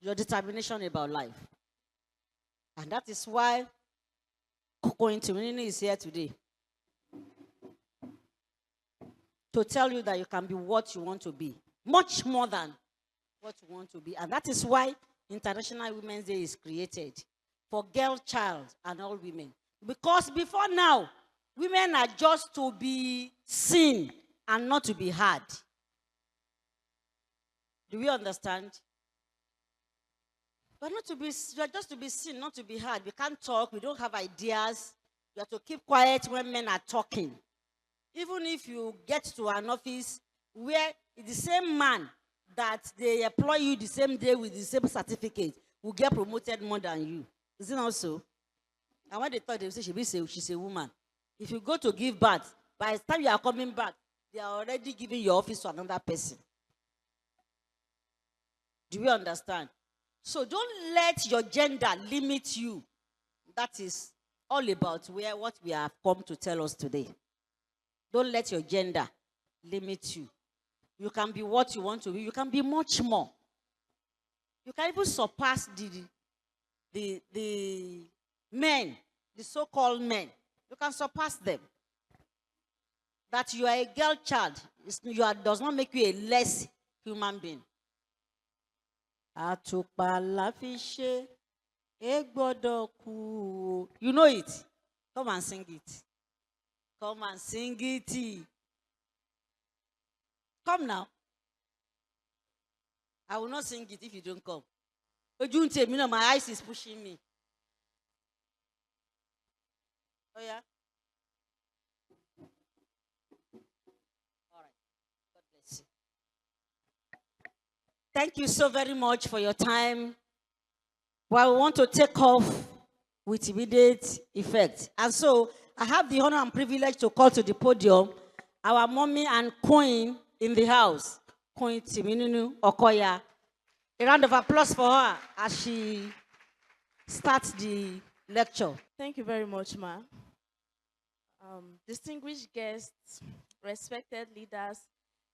your determination about life. And that is why Coco Intimini is here today. To tell you that you can be what you want to be. Much more than what you want to be. And that is why International Women's Day is created. For girl child and all women. Because before now, women are just to be seen and not to be heard. Do we understand? But not to be, we are just to be seen, not to be heard. We can't talk, we don't have ideas. You have to keep quiet when men are talking. Even if you get to an office where the same man that they employ you the same day with the same certificate will get promoted more than you. Is it not so? And when they thought they would say she's a woman. If you go to give birth, by the time you are coming back, they are already giving your office to another person. Do you understand? So don't let your gender limit you. That is all about what we have come to tell us today. Don't let your gender limit you. You can be what you want to be. You can be much more. You can even surpass the men, the so-called men. You can surpass them. That you are a girl child does not make you a less human being. You know it. Come and sing it. Come and sing it. Come now. I will not sing it if you don't come. My eyes is pushing me. Oh yeah? All right. God bless you. Thank you so very much for your time. Well, we want to take off with immediate effect. And so, I have the honor and privilege to call to the podium our mommy and queen in the house, Queen Timinunu Okoya. A round of applause for her as she starts the lecture. Thank you very much, ma. Distinguished guests, respected leaders,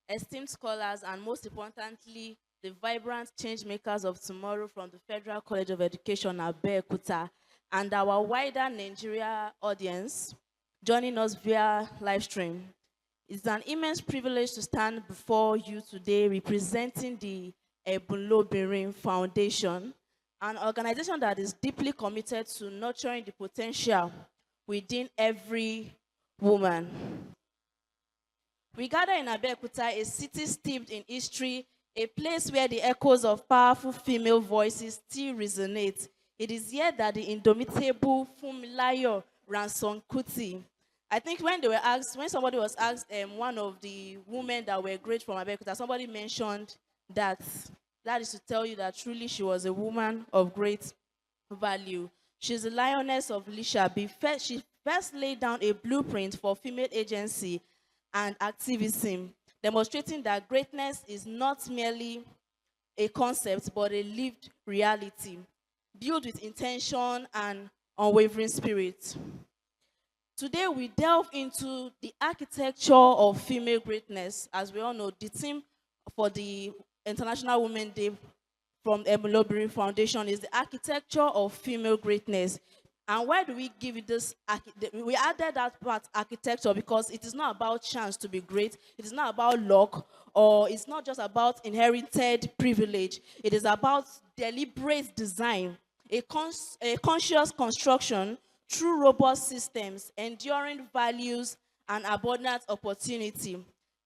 esteemed scholars, and most importantly, the vibrant change makers of tomorrow from the Federal College of Education, Abeokuta, and our wider Nigeria audience joining us via live stream. It's an immense privilege to stand before you today representing the Ebunlobinrin Foundation, an organization that is deeply committed to nurturing the potential within every woman. We gather in Abeokuta, a city steeped in history, a place where the echoes of powerful female voices still resonate. It is here that the indomitable Funmilayo Ransom Kuti, I think when somebody was asked, one of the women that were great from Abeokuta, somebody mentioned that is to tell you that truly she was a woman of great value. She's a lioness of Lishabi. She first laid down a blueprint for female agency and activism, demonstrating that greatness is not merely a concept, but a lived reality, built with intention and unwavering spirit. Today, we delve into the architecture of female greatness. As we all know, the theme for the International Women's Day from Ebunlobinrin Foundation is the architecture of female greatness. And why do we give it this? We added that part, architecture, because it is not about chance to be great. It is not about luck, or it's not just about inherited privilege. It is about deliberate design, a conscious construction through robust systems, enduring values, and abundant opportunity.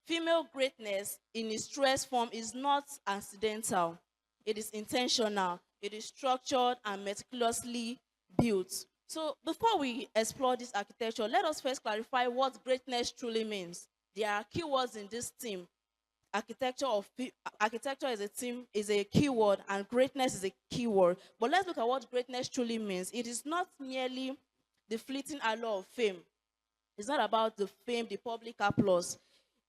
Female greatness in its truest form is not accidental. It is intentional. It is structured and meticulously built. So before we explore this architecture, let us first clarify what greatness truly means. There are keywords in this theme. Architecture is a keyword, and greatness is a keyword. But let's look at what greatness truly means. It is not merely the fleeting allure of fame. It's not about the fame, the public applause.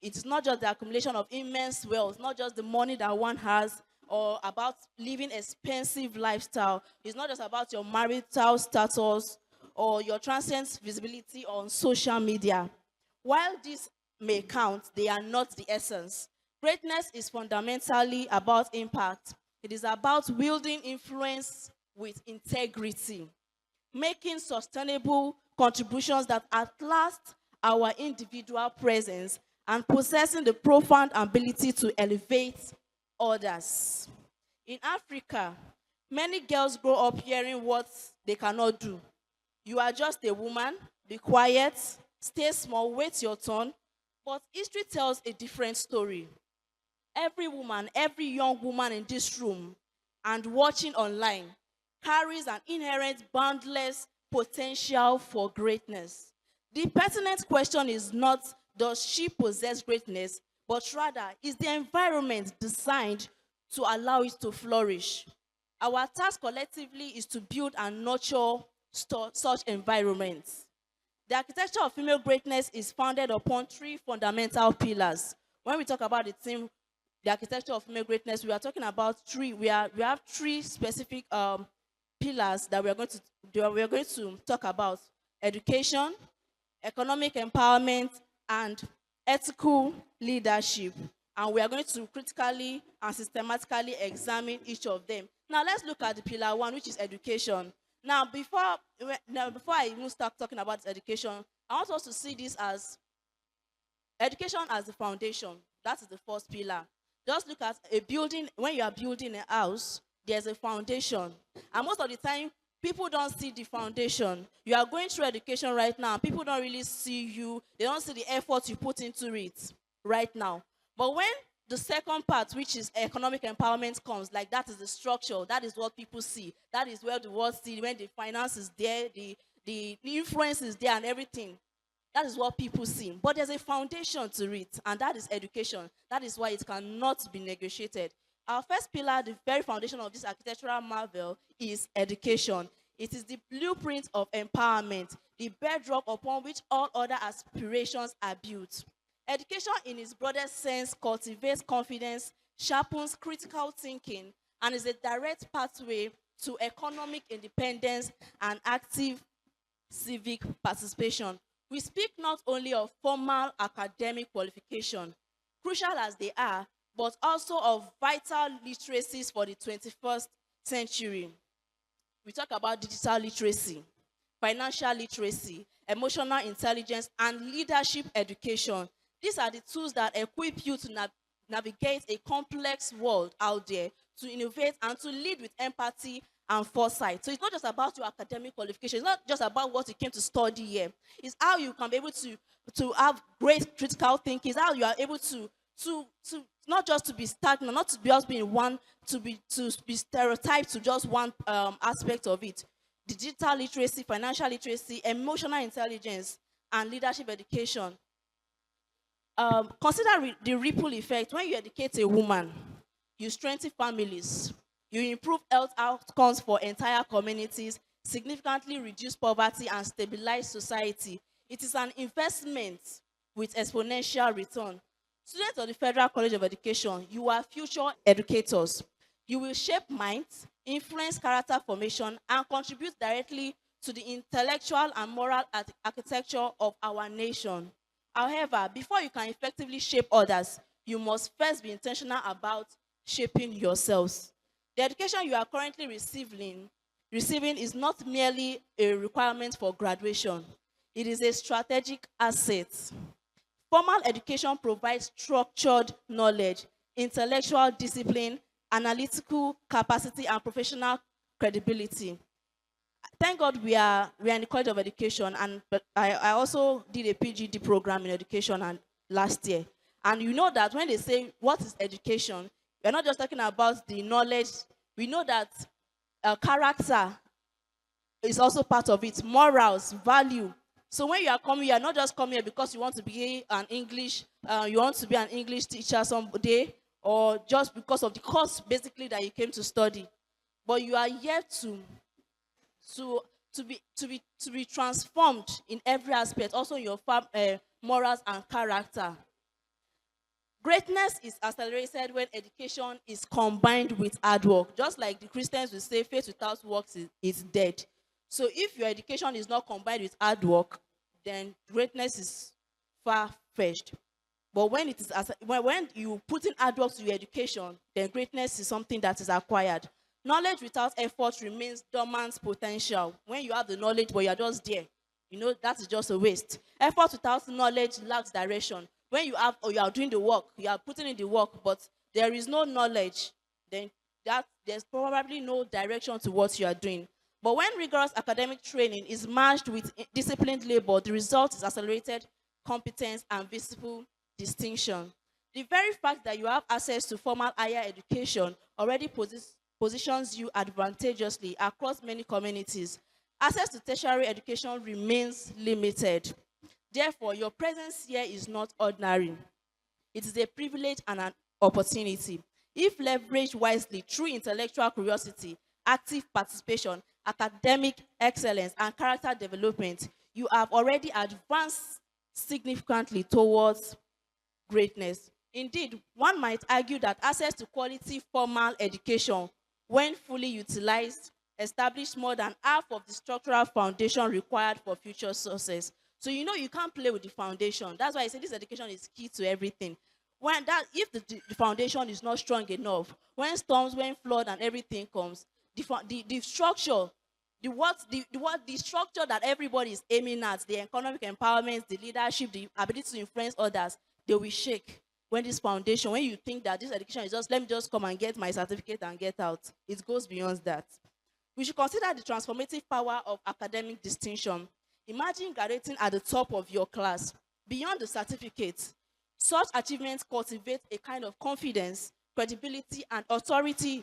It's not just the accumulation of immense wealth, not just the money that one has, or about living expensive lifestyle. It's not just about your marital status or your transient visibility on social media. While these may count, they are not the essence. Greatness is fundamentally about impact. It is about wielding influence with integrity, making sustainable contributions that outlast our individual presence, and possessing the profound ability to elevate others. In Africa, many girls grow up hearing what they cannot do. You are just a woman, be quiet, stay small, wait your turn. But history tells a different story. Every woman, every young woman in this room and watching online carries an inherent boundless potential for greatness. The pertinent question is not, does she possess greatness, but rather, is the environment designed to allow it to flourish? Our task collectively is to build and nurture such environments. The architecture of female greatness is founded upon three fundamental pillars. When we talk about the architecture of female greatness, we are talking about we have three specific pillars that we are going to talk about: education, economic empowerment, and ethical leadership. And we are going to critically and systematically examine each of them. Now let's look at the pillar one, which is education. Before I even start talking about education, I want us to see this as education as the foundation. That is the first pillar. Just look at a building. When you are building a house, there's a foundation. And most of the time, people don't see the foundation. You are going through education right now. People don't really see you. They don't see the effort you put into it right now. But when the second part, which is economic empowerment, comes, like that is the structure. That is what people see. That is where the world see, when the finance is there, the influence is there and everything. That is what people see. But there's a foundation to it, and that is education. That is why it cannot be negotiated. Our first pillar, the very foundation of this architectural marvel, is education. It is the blueprint of empowerment, the bedrock upon which all other aspirations are built. Education, in its broadest sense, cultivates confidence, sharpens critical thinking, and is a direct pathway to economic independence and active civic participation. We speak not only of formal academic qualification, crucial as they are, but also of vital literacies for the 21st century. We talk about digital literacy, financial literacy, emotional intelligence, and leadership education. These are the tools that equip you to navigate a complex world out there, to innovate and to lead with empathy and foresight. So it's not just about your academic qualification. It's not just about what you came to study here. It's how you can be able to have great critical thinking. It's how you are able to not just to be stagnant, not to just be in one, to be stereotyped to just one aspect of it. Digital literacy, financial literacy, emotional intelligence, and leadership education. Consider the ripple effect. When you educate a woman, you strengthen families, you improve health outcomes for entire communities, significantly reduce poverty, and stabilize society. It is an investment with exponential return. Students of the Federal College of Education, you are future educators. You will shape minds, influence character formation, and contribute directly to the intellectual and moral architecture of our nation. However, before you can effectively shape others, you must first be intentional about shaping yourselves. The education you are currently receiving is not merely a requirement for graduation. It is a strategic asset. Formal education provides structured knowledge, intellectual discipline, analytical capacity, and professional credibility. Thank God we are in the College of Education, and but I also did a PGD program in education and last year. And you know that when they say what is education, we're not just talking about the knowledge. We know that character is also part of it, morals, value. So when you are coming, you are not just coming here because you want to be an English, you want to be an English teacher someday, or just because of the course basically that you came to study. But you are here to be transformed in every aspect, also in your morals and character. Greatness is accelerated when education is combined with hard work. Just like the Christians will say, faith without works is dead. So if your education is not combined with hard work, then greatness is far-fetched. But when it is when you put in hard work to your education, then greatness is something that is acquired. Knowledge without effort remains dormant potential. When you have the knowledge, but you are just there, that is just a waste. Effort without knowledge lacks direction. When you have or you are doing the work, you are putting in the work, but there is no knowledge, then there's probably no direction to what you are doing. But when rigorous academic training is matched with disciplined labor, the result is accelerated competence and visible distinction. The very fact that you have access to formal higher education already positions you advantageously across many communities. Access to tertiary education remains limited. Therefore, your presence here is not ordinary. It is a privilege and an opportunity. If leveraged wisely through intellectual curiosity, active participation, academic excellence, and character development, you have already advanced significantly towards greatness. Indeed, one might argue that access to quality formal education, when fully utilized, established more than half of the structural foundation required for future success. So you can't play with the foundation. That's why I say this education is key to everything. If the foundation is not strong enough, when flood and everything comes, the structure, the structure that everybody is aiming at, the economic empowerment, the leadership, the ability to influence others, they will shake when this foundation, when you think that this education is just, let me just come and get my certificate and get out. It goes beyond that. We should consider the transformative power of academic distinction. Imagine graduating at the top of your class. Beyond the certificate, such achievements cultivate a kind of confidence, credibility, and authority.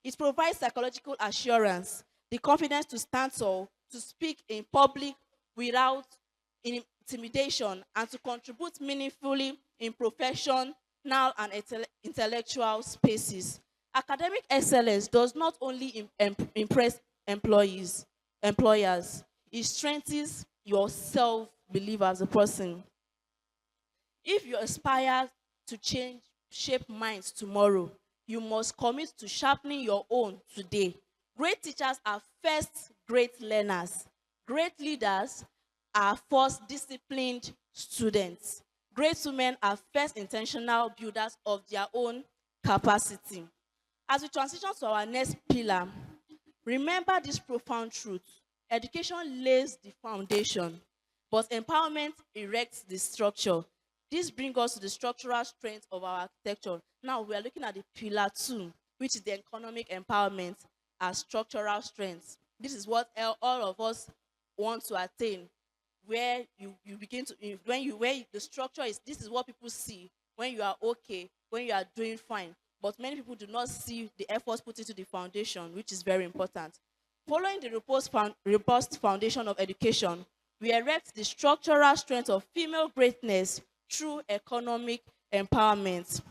It provides psychological assurance, the confidence to stand tall, to speak in public without intimidation, and to contribute meaningfully in professional and intellectual spaces. Academic excellence does not only impress employers, it strengthens your self-belief as a person. If you aspire to shape minds tomorrow, you must commit to sharpening your own today. Great teachers are first great learners. Great leaders are first disciplined students. Great women are first intentional builders of their own capacity. As we transition to our next pillar, remember this profound truth. Education lays the foundation, but empowerment erects the structure. This brings us to the structural strength of our architecture. Now we are looking at the pillar 2, which is the economic empowerment as structural strength. This is what all of us want to attain, where you begin to, where the structure is, this is what people see when you are okay, when you are doing fine. But many people do not see the efforts put into the foundation, which is very important. Following the robust foundation of education, we erect the structural strength of female greatness through economic empowerment.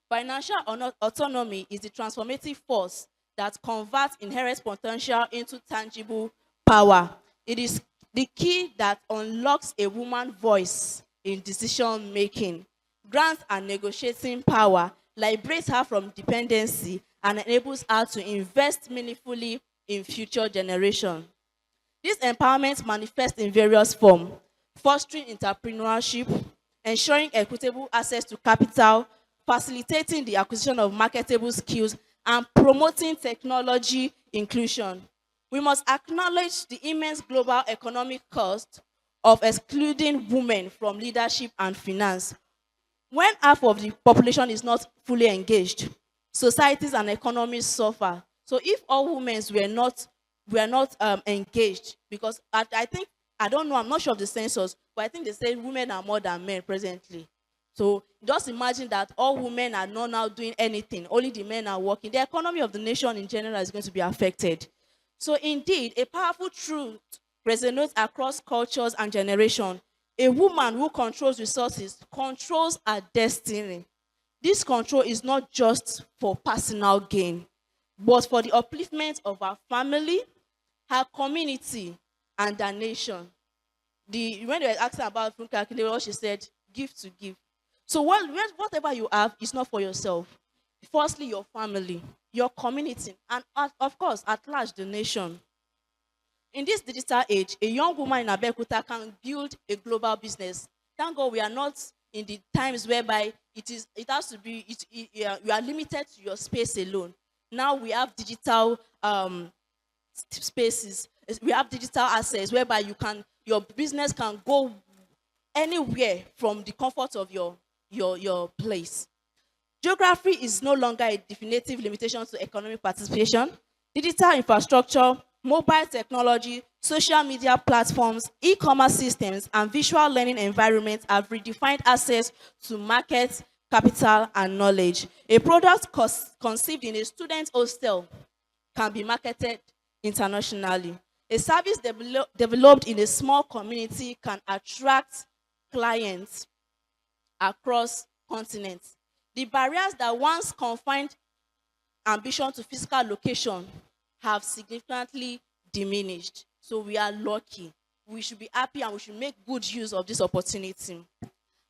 Financial autonomy is the transformative force that converts inherent potential into tangible power. It is the key that unlocks a woman's voice in decision making, grants her negotiating power, liberates her from dependency, and enables her to invest meaningfully in future generations. This empowerment manifests in various forms: fostering entrepreneurship, ensuring equitable access to capital, facilitating the acquisition of marketable skills, and promoting technology inclusion. We must acknowledge the immense global economic cost of excluding women from leadership and finance. When half of the population is not fully engaged, societies and economies suffer. So if all women were not engaged, because I think, I don't know, I'm not sure of the census, but I think they say women are more than men presently. So just imagine that all women are not now doing anything, only the men are working. The economy of the nation in general is going to be affected. So indeed, a powerful truth resonates across cultures and generations. A woman who controls resources controls her destiny. This control is not just for personal gain, but for the upliftment of her family, her community, and her nation. When they were asking about Funke Akindele, what she said, give to give. So whatever you have is not for yourself. Firstly, your family, your community, and of course, at large, the nation. In this digital age, a young woman in Abeokuta can build a global business. Thank God we are not in the times whereby it has to be you are limited to your space alone. Now we have digital spaces. We have digital access whereby your business can go anywhere from the comfort of your place. Geography is no longer a definitive limitation to economic participation. Digital infrastructure, mobile technology, social media platforms, e-commerce systems, and visual learning environments have redefined access to markets, capital, and knowledge. A product conceived in a student hostel can be marketed internationally. A service developed in a small community can attract clients across continents. The barriers that once confined ambition to physical location have significantly diminished. So we are lucky. We should be happy and we should make good use of this opportunity.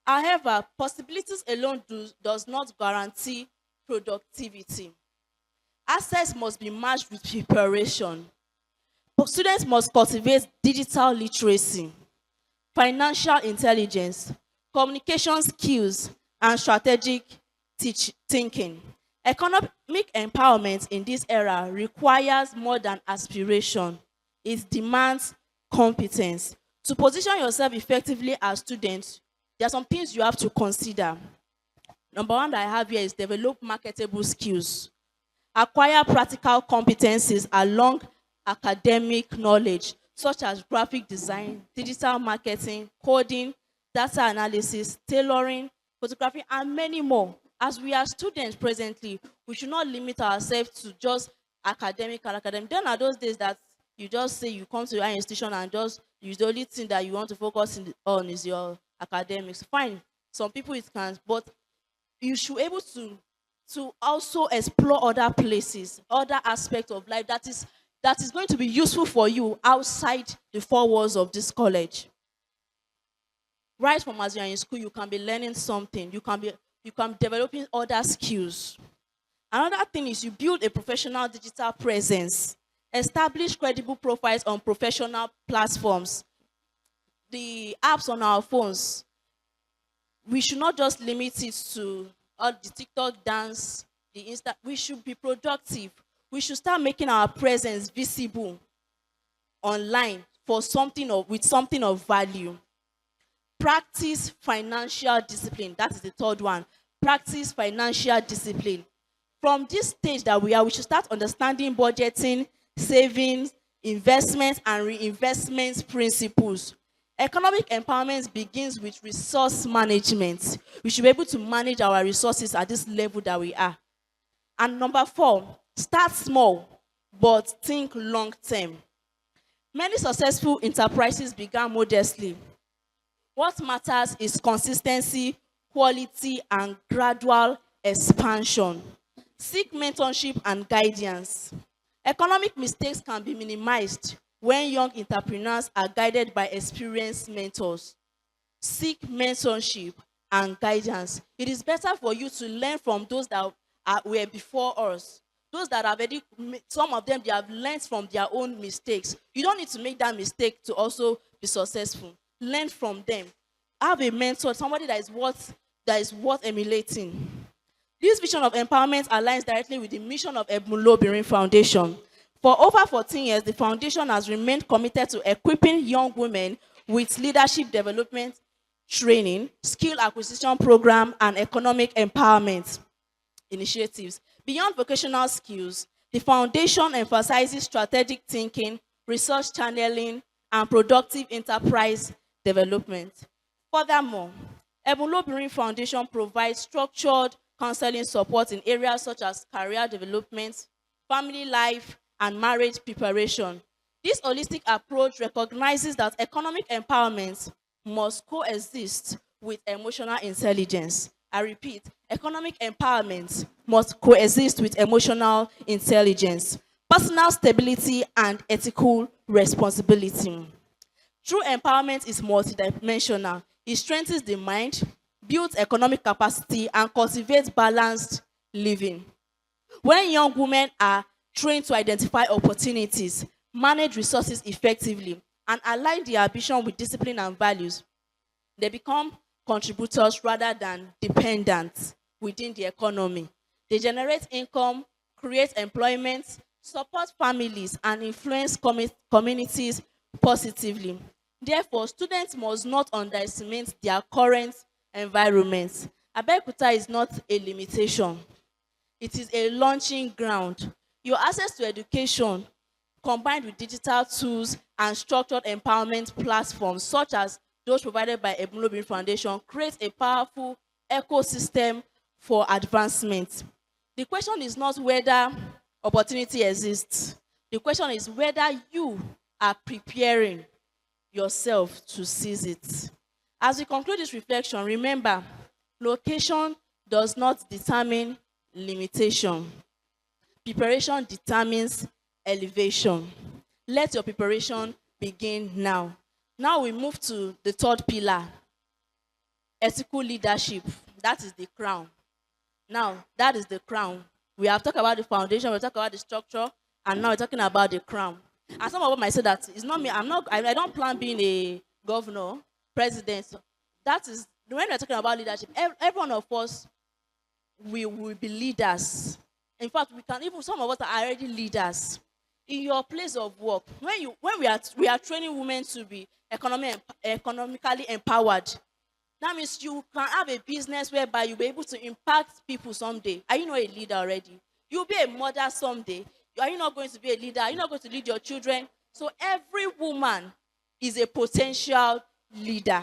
However, possibilities alone does not guarantee productivity. Access must be matched with preparation. Students must cultivate digital literacy, financial intelligence, communication skills, and strategic thinking. Economic empowerment in this era requires more than aspiration. It demands competence. To position yourself effectively as students, there are some things you have to consider. Number one that I have here is develop marketable skills. Acquire practical competencies along academic knowledge, such as graphic design, digital marketing, coding, data analysis, tailoring, photography, and many more. As we are students presently, we should not limit ourselves to just academic and academic. Then are those days that you just say you come to your institution and just use the only thing that you want to focus on is your academics. Fine, some people it can, but you should be able to also explore other places, other aspects of life that is going to be useful for you outside the four walls of this college. Right from as you're in school, you can be learning something. You can be developing other skills. Another thing is you build a professional digital presence. Establish credible profiles on professional platforms. The apps on our phones, we should not just limit it to all the TikTok dance, the Insta. We should be productive. We should start making our presence visible online with something of value. Practice financial discipline. That is the third one. Practice financial discipline. From this stage that we are, we should start understanding budgeting, savings, investments, and reinvestment principles. Economic empowerment begins with resource management. We should be able to manage our resources at this level that we are. And number 4, start small, but think long term. Many successful enterprises began modestly. What matters is consistency, quality, and gradual expansion. Seek mentorship and guidance. Economic mistakes can be minimized when young entrepreneurs are guided by experienced mentors. Seek mentorship and guidance. It is better for you to learn from those that were before us. Those that have already, some of them, they have learned from their own mistakes. You don't need to make that mistake to also be successful. Learn from them. Have a mentor, somebody that is worth emulating. This vision of empowerment aligns directly with the mission of Ebunlobinrin Foundation. For over 14 years, the foundation has remained committed to equipping young women with leadership development training, skill acquisition program, and economic empowerment initiatives. Beyond vocational skills, the foundation emphasizes strategic thinking, research channeling, and productive enterprise development. Furthermore, Ebunlobinrin Foundation provides structured counseling support in areas such as career development, family life, and marriage preparation. This holistic approach recognizes that economic empowerment must coexist with emotional intelligence. I repeat, economic empowerment must coexist with emotional intelligence, personal stability, and ethical responsibility. True empowerment is multidimensional. It strengthens the mind, builds economic capacity, and cultivates balanced living. When young women are trained to identify opportunities, manage resources effectively, and align their ambition with discipline and values, they become contributors rather than dependents within the economy. They generate income, create employment, support families, and influence communities positively. Therefore, students must not underestimate their current environment. Abeokuta is not a limitation. It is a launching ground. Your access to education, combined with digital tools and structured empowerment platforms, such as those provided by Ebunlobinrin Foundation, creates a powerful ecosystem for advancement. The question is not whether opportunity exists. The question is whether you are preparing yourself to seize it. As we conclude this reflection, remember, location does not determine limitation. Preparation determines elevation. Let your preparation begin now. Now we move to the third pillar, ethical leadership. That is the crown. Now, that is the crown. We have talked about the foundation, we talked about the structure, and now we're talking about the crown. And some of them might say that it's not me, I don't plan being a governor, president. That is, when we're talking about leadership, every one of us, we will be leaders. In fact, we can even, some of us are already leaders. In your place of work, when we are training women to be economically empowered, that means you can have a business whereby you'll be able to impact people someday. Are you not a leader already? You'll be a mother someday. Are you not going to be a leader? Are you not going to lead your children? So every woman is a potential leader.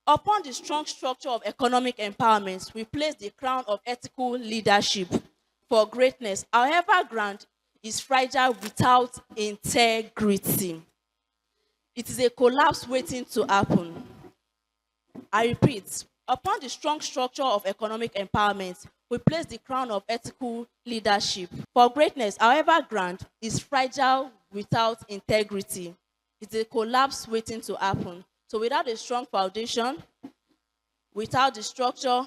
Upon the strong structure of economic empowerment, we place the crown of ethical leadership for greatness. However grand, is fragile without integrity. It is a collapse waiting to happen. I repeat, upon the strong structure of economic empowerment, we place the crown of ethical leadership. For greatness, however grand, is fragile without integrity. It's a collapse waiting to happen. So without a strong foundation, without the structure,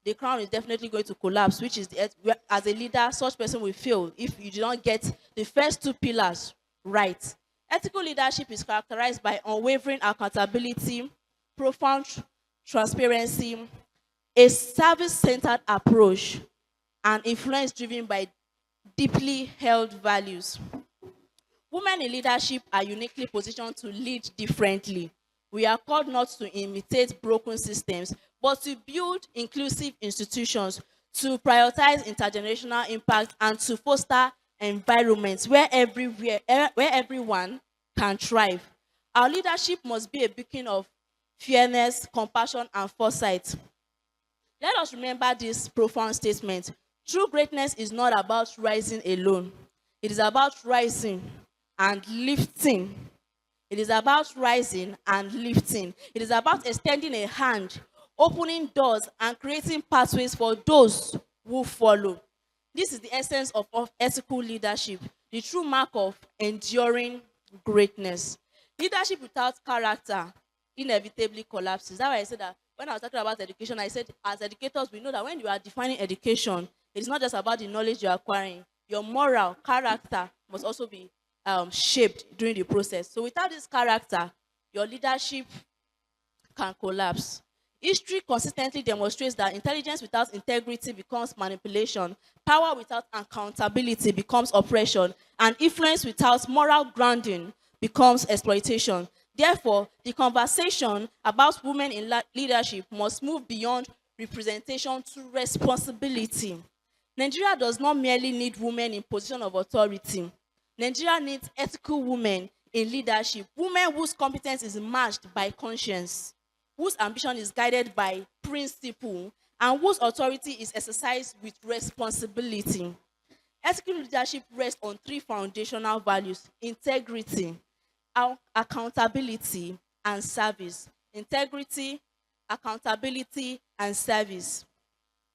the crown is definitely going to collapse, which is, as a leader, such person will fail if you do not get the first two pillars right. Ethical leadership is characterized by unwavering accountability, profound transparency, a service-centered approach, and influence driven by deeply held values. Women in leadership are uniquely positioned to lead differently. We are called not to imitate broken systems, but to build inclusive institutions, to prioritize intergenerational impact, and to foster environments where everyone can thrive. Our leadership must be a beacon of fairness, compassion, and foresight. Let us remember this profound statement. True greatness is not about rising alone. It is about rising and lifting. It is about rising and lifting. It is about extending a hand, opening doors, and creating pathways for those who follow. This is the essence of ethical leadership, the true mark of enduring greatness. Leadership without character inevitably collapses. That's why I said that when I was talking about education, I said as educators, we know that when you are defining education, it's not just about the knowledge you're acquiring. Your moral character must also be shaped during the process. So without this character, your leadership can collapse. History consistently demonstrates that intelligence without integrity becomes manipulation, power without accountability becomes oppression, and influence without moral grounding becomes exploitation. Therefore, the conversation about women in leadership must move beyond representation to responsibility. Nigeria does not merely need women in position of authority. Nigeria needs ethical women in leadership, women whose competence is matched by conscience, whose ambition is guided by principle, and whose authority is exercised with responsibility. Ethical leadership rests on three foundational values: integrity, accountability, and service. Integrity, accountability, and service.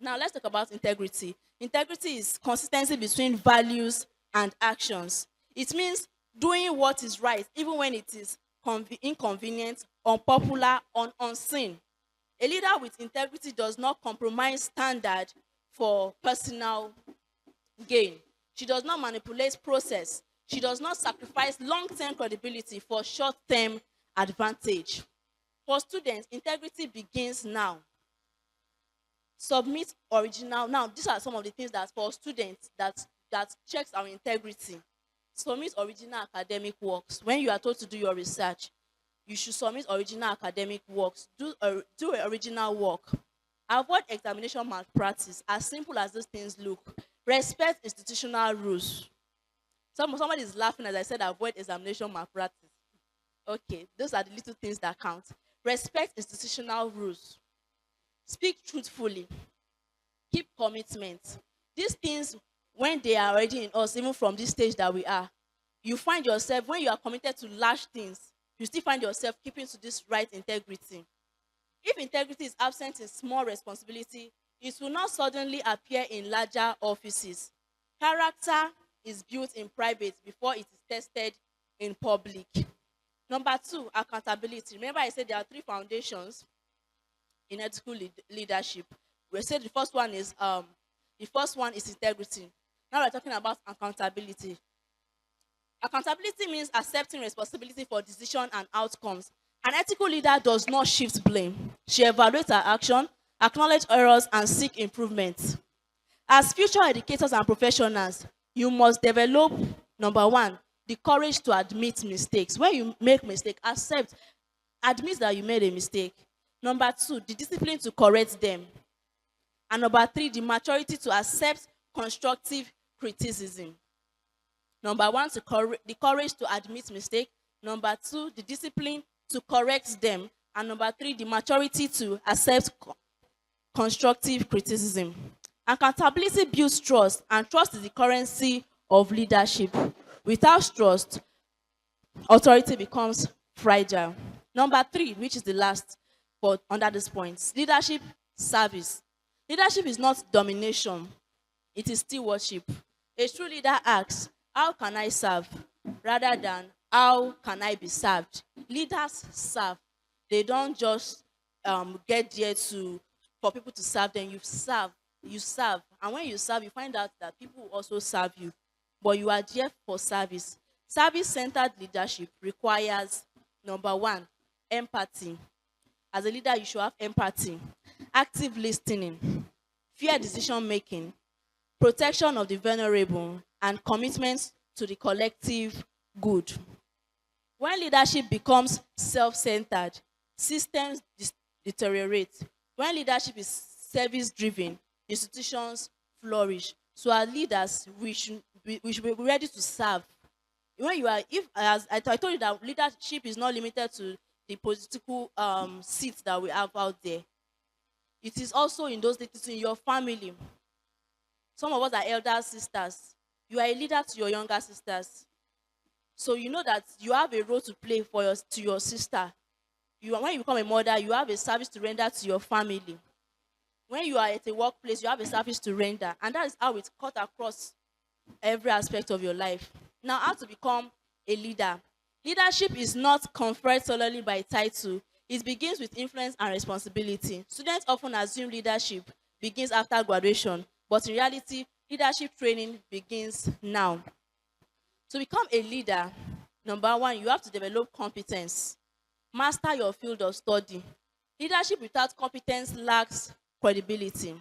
Now let's talk about integrity. Integrity is consistency between values and actions. It means doing what is right even when it is inconvenient, unpopular, or unseen. A leader with integrity does not compromise standard for personal gain. She does not manipulate process. She does not sacrifice long-term credibility for short-term advantage. For students, integrity begins now. Submit original. Now, these are some of the things that for students that checks our integrity. Submit original academic works. When you are told to do your research, you should submit original academic works. Do original work. Avoid examination malpractice. As simple as those things look. Respect institutional rules. Somebody is laughing as I said avoid examination malpractice. Okay, those are the little things that count. Respect institutional rules. Speak truthfully. Keep commitment. These things, when they are already in us, even from this stage that we are, you find yourself, when you are committed to large things, you still find yourself keeping to this right integrity. If integrity is absent in small responsibility, it will not suddenly appear in larger offices. Character is built in private before it is tested in public. Number two, accountability. Remember I said there are three foundations in ethical leadership. We said the first one is integrity. Now we're talking about accountability. Accountability means accepting responsibility for decision and outcomes. An ethical leader does not shift blame. She evaluates her action, acknowledge errors, and seek improvement. As future educators and professionals, you must develop, number one, the courage to admit mistakes. When you make mistake, admit that you made a mistake. Number two, the discipline to correct them. And number three, the maturity to accept constructive criticism. Number one, the courage to admit mistake. Number two, the discipline to correct them. And number three, the maturity to accept constructive criticism. Accountability builds trust, and trust is the currency of leadership. Without trust, authority becomes fragile. Number three, which is the last for under this point, leadership service. Leadership is not domination, it is stewardship. A true leader asks, how can I serve? Rather than how can I be served? Leaders serve. They don't just get there for people to serve them. You serve. And when you serve, you find out that people also serve you. But you are there for service. Service-centered leadership requires, number one, empathy. As a leader, you should have empathy, active listening, fair decision making, protection of the vulnerable, and commitment to the collective good. When leadership becomes self-centered, systems deteriorate. When leadership is service-driven, institutions flourish. So as leaders, we should be ready to serve. When you are, if as I told you that leadership is not limited to the political seats that we have out there. It is also in those things in your family. Some of us are elder sisters. You are a leader to your younger sisters. So you know that you have a role to play to your sister. When you become a mother, you have a service to render to your family. When you are at a workplace, you have a service to render. And that is how it's cut across every aspect of your life. Now, how to become a leader. Leadership is not conferred solely by title. It begins with influence and responsibility. Students often assume leadership begins after graduation, but in reality, leadership training begins now. To become a leader, number one, you have to develop competence. Master your field of study. Leadership without competence lacks credibility.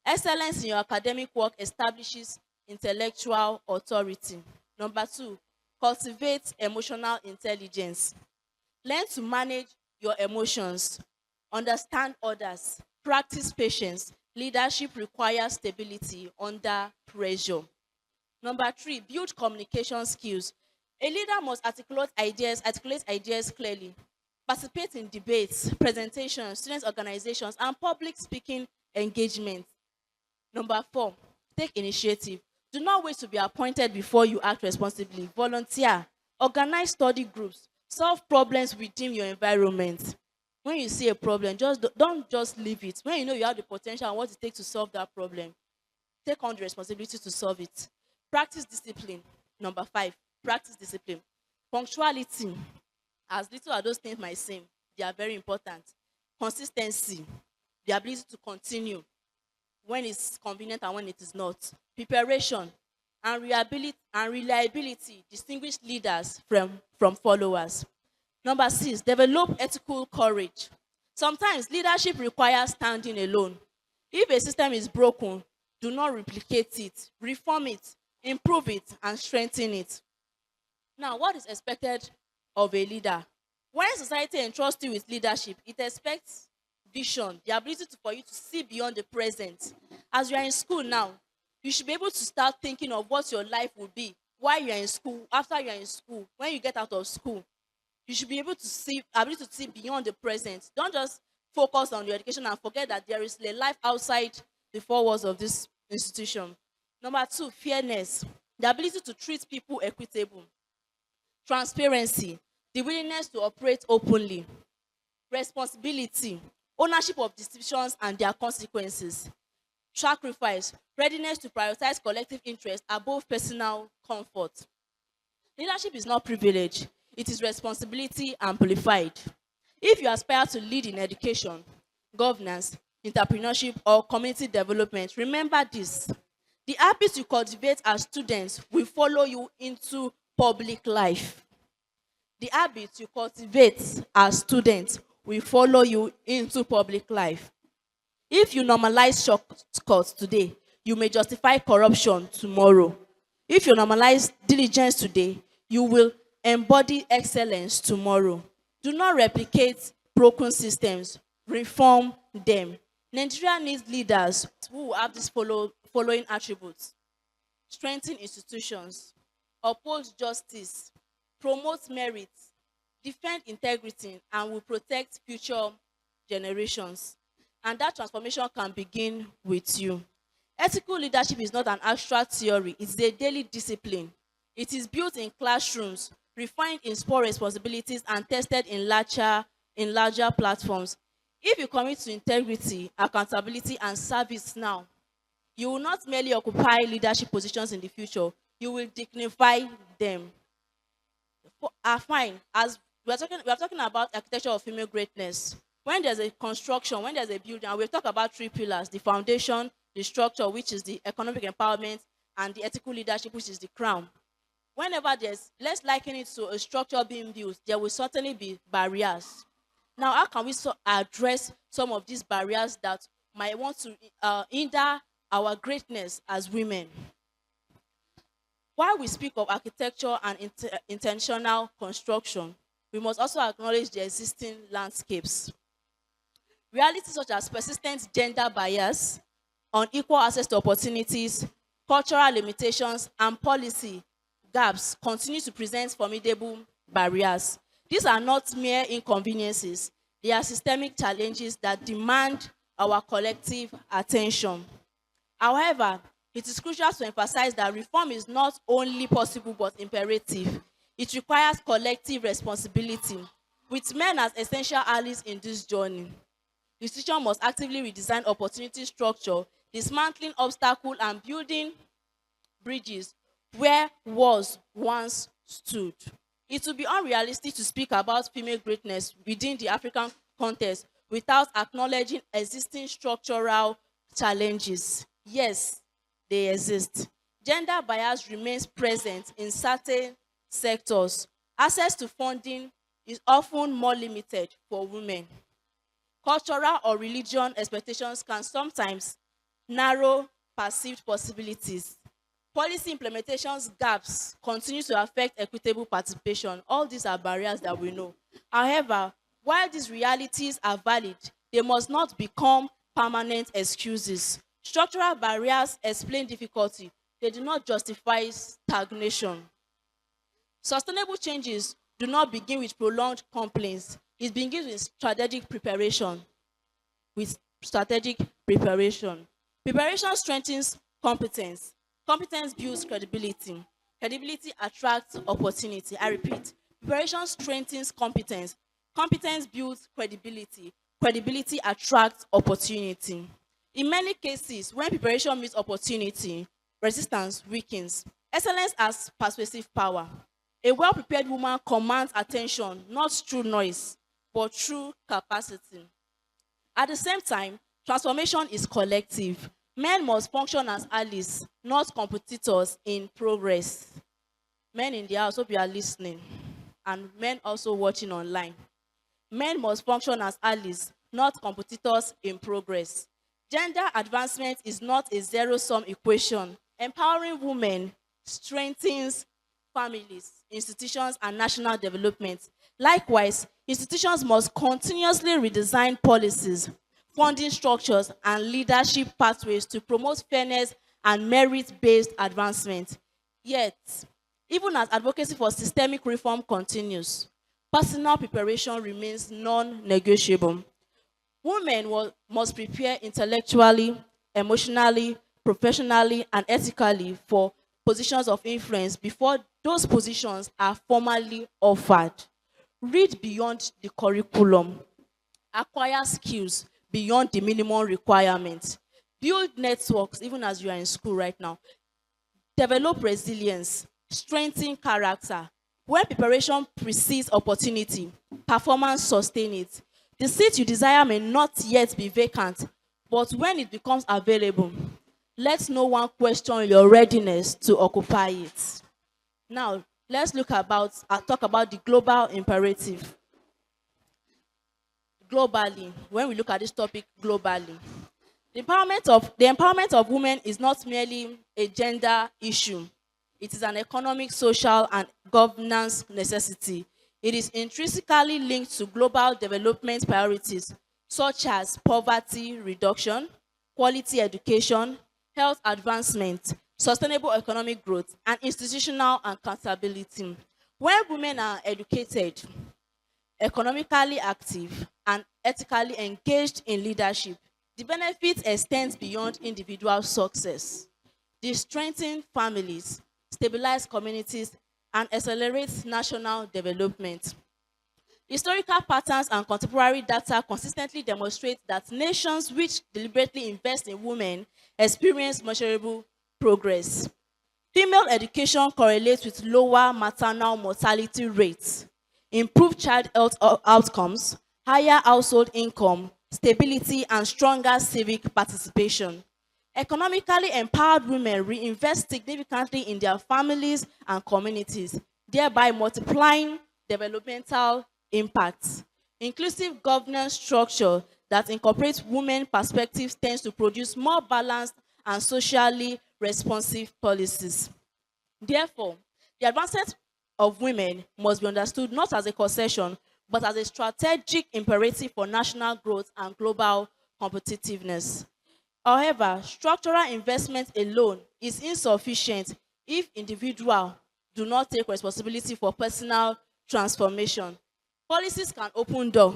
Excellence in your academic work establishes intellectual authority. Number two, cultivate emotional intelligence. Learn to manage your emotions. Understand others. Practice patience. Leadership requires stability under pressure. Number three, build communication skills. A leader must articulate ideas clearly. Participate in debates, presentations, student organizations, and public speaking engagements. Number four, take initiative. Do not wait to be appointed before you act responsibly. Volunteer. Organize study groups. Solve problems within your environment. When you see a problem, don't just leave it. When you know you have the potential and what it takes to solve that problem, take on the responsibility to solve it. Practice discipline. Number five, practice discipline. Punctuality. As little as those things might seem, they are very important. Consistency. The ability to continue when it's convenient and when it is not. Preparation and reliability distinguish leaders from followers. Number 6, develop ethical courage. Sometimes leadership requires standing alone. If a system is broken, do not replicate it, reform it, improve it, and strengthen it. Now, what is expected of a leader? When society entrusts you with leadership, it expects vision, the ability for you to see beyond the present. As you are in school now, you should be able to start thinking of what your life will be while you are in school, after you are in school, when you get out of school. You should be able to see beyond the present. Don't just focus on your education and forget that there is a life outside the four walls of this institution. Number 2, fairness, the ability to treat people equitable. Transparency, the willingness to operate openly. Responsibility, ownership of decisions and their consequences. Sacrifice, readiness to prioritize collective interest above personal comfort. Leadership is not privilege, it is responsibility amplified. If you aspire to lead in education, governance, entrepreneurship, or community development, remember this: the habits you cultivate as students will follow you into public life. The habits you cultivate as students will follow you into public life. If you normalize shortcuts today, you may justify corruption tomorrow. If you normalize diligence today, you will embody excellence tomorrow. Do not replicate broken systems, reform them. Nigeria needs leaders who have these following attributes: strengthen institutions, uphold justice, promote merit, defend integrity, and will protect future generations. And that transformation can begin with you. Ethical leadership is not an abstract theory, it's a daily discipline. It is built in classrooms, refined in small responsibilities, and tested in larger platforms. If you commit to integrity, accountability, and service now, you will not merely occupy leadership positions in the future, you will dignify them. Fine, as we are talking about architecture of female greatness. When there's a construction, when there's a building, and we talk about three pillars: the foundation, the structure, which is the economic empowerment, and the ethical leadership, which is the crown. Whenever let's liken it to a structure being built, there will certainly be barriers. Now, how can we address some of these barriers that might want to hinder our greatness as women? While we speak of architecture and intentional construction, we must also acknowledge the existing landscapes. Realities such as persistent gender bias, unequal access to opportunities, cultural limitations, and policy gaps continue to present formidable barriers. These are not mere inconveniences, they are systemic challenges that demand our collective attention. However, it is crucial to emphasize that reform is not only possible but imperative. It requires collective responsibility, with men as essential allies in this journey. The institution must actively redesign opportunity structure, dismantling obstacles and building bridges where walls once stood. It would be unrealistic to speak about female greatness within the African context without acknowledging existing structural challenges. Yes, they exist. Gender bias remains present in certain sectors. Access to funding is often more limited for women. Cultural or religion expectations can sometimes narrow perceived possibilities. Policy implementations gaps continue to affect equitable participation. All these are barriers that we know. However, while these realities are valid, they must not become permanent excuses. Structural barriers explain difficulty. They do not justify stagnation. Sustainable changes do not begin with prolonged complaints. It begins with strategic preparation. Preparation strengthens competence. Competence builds credibility. Credibility attracts opportunity. I repeat, preparation strengthens competence. Competence builds credibility. Credibility attracts opportunity. In many cases, when preparation meets opportunity, resistance weakens. Excellence has persuasive power. A well-prepared woman commands attention, not through noise, but through capacity. At the same time, transformation is collective. Men must function as allies, not competitors in progress. Men in the house, hope you are listening. and men also watching online. Men must function as allies, not competitors in progress. Gender advancement is not a zero-sum equation. Empowering women strengthens families, institutions, and national development. Likewise, institutions must continuously redesign policies, funding structures, and leadership pathways to promote fairness and merit-based advancement. Yet, even as advocacy for systemic reform continues, personal preparation remains non-negotiable. Must prepare intellectually, emotionally, professionally, and ethically for positions of influence before those positions are formally offered. Read beyond the curriculum, acquire skills beyond the minimum requirements, build networks even as you are in school right now, develop resilience, strengthen character. When preparation precedes opportunity, performance sustain it. The seat you desire may not yet be vacant, but when it becomes available, let no one question your readiness to occupy it. Now, let's talk about the global imperative. Globally, when we look at this topic globally, the empowerment of women is not merely a gender issue. It is an economic, social, and governance necessity. It is intrinsically linked to global development priorities such as poverty reduction, quality education, health advancement, sustainable economic growth, and institutional accountability. When women are educated, economically active, and ethically engaged in leadership, the benefit extends beyond individual success. They strengthen families, stabilize communities, and accelerate national development. Historical patterns and contemporary data consistently demonstrate that nations which deliberately invest in women experience measurable progress. Female education correlates with lower maternal mortality rates, improved child health outcomes, higher household income, stability, and stronger civic participation. Economically empowered women reinvest significantly in their families and communities, thereby multiplying developmental impacts. Inclusive governance structure that incorporates women perspectives tends to produce more balanced and socially responsive policies. Therefore, the advancement of women must be understood not as a concession, but as a strategic imperative for national growth and global competitiveness. However, structural investment alone is insufficient if individuals do not take responsibility for personal transformation. Policies can open doors,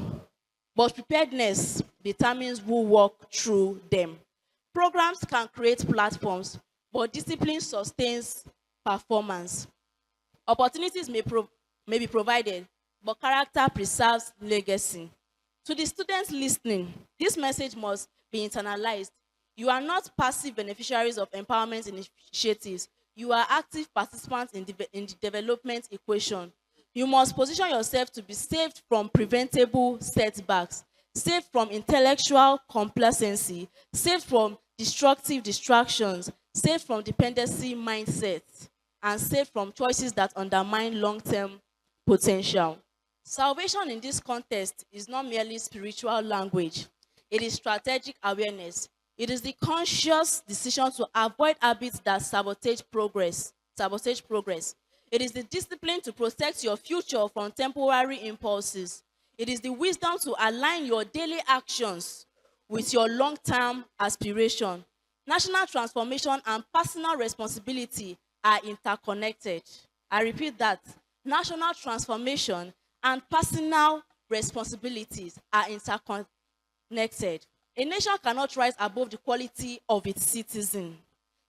but preparedness determines who walk through them. Programs can create platforms, but discipline sustains performance. Opportunities may be provided, but character preserves legacy. To the students listening, this message must be internalized. You are not passive beneficiaries of empowerment initiatives. You are active participants in the development equation. You must position yourself to be saved from preventable setbacks, saved from intellectual complacency, saved from destructive distractions, saved from dependency mindsets, and saved from choices that undermine long-term potential. Salvation in this context is not merely spiritual language. It is strategic awareness. It is the conscious decision to avoid habits that sabotage progress. Sabotage progress. It is the discipline to protect your future from temporary impulses. It is the wisdom to align your daily actions with your long-term aspiration. National transformation and personal responsibility are interconnected. I repeat that. National transformation and personal responsibilities are interconnected. A nation cannot rise above the quality of its citizen.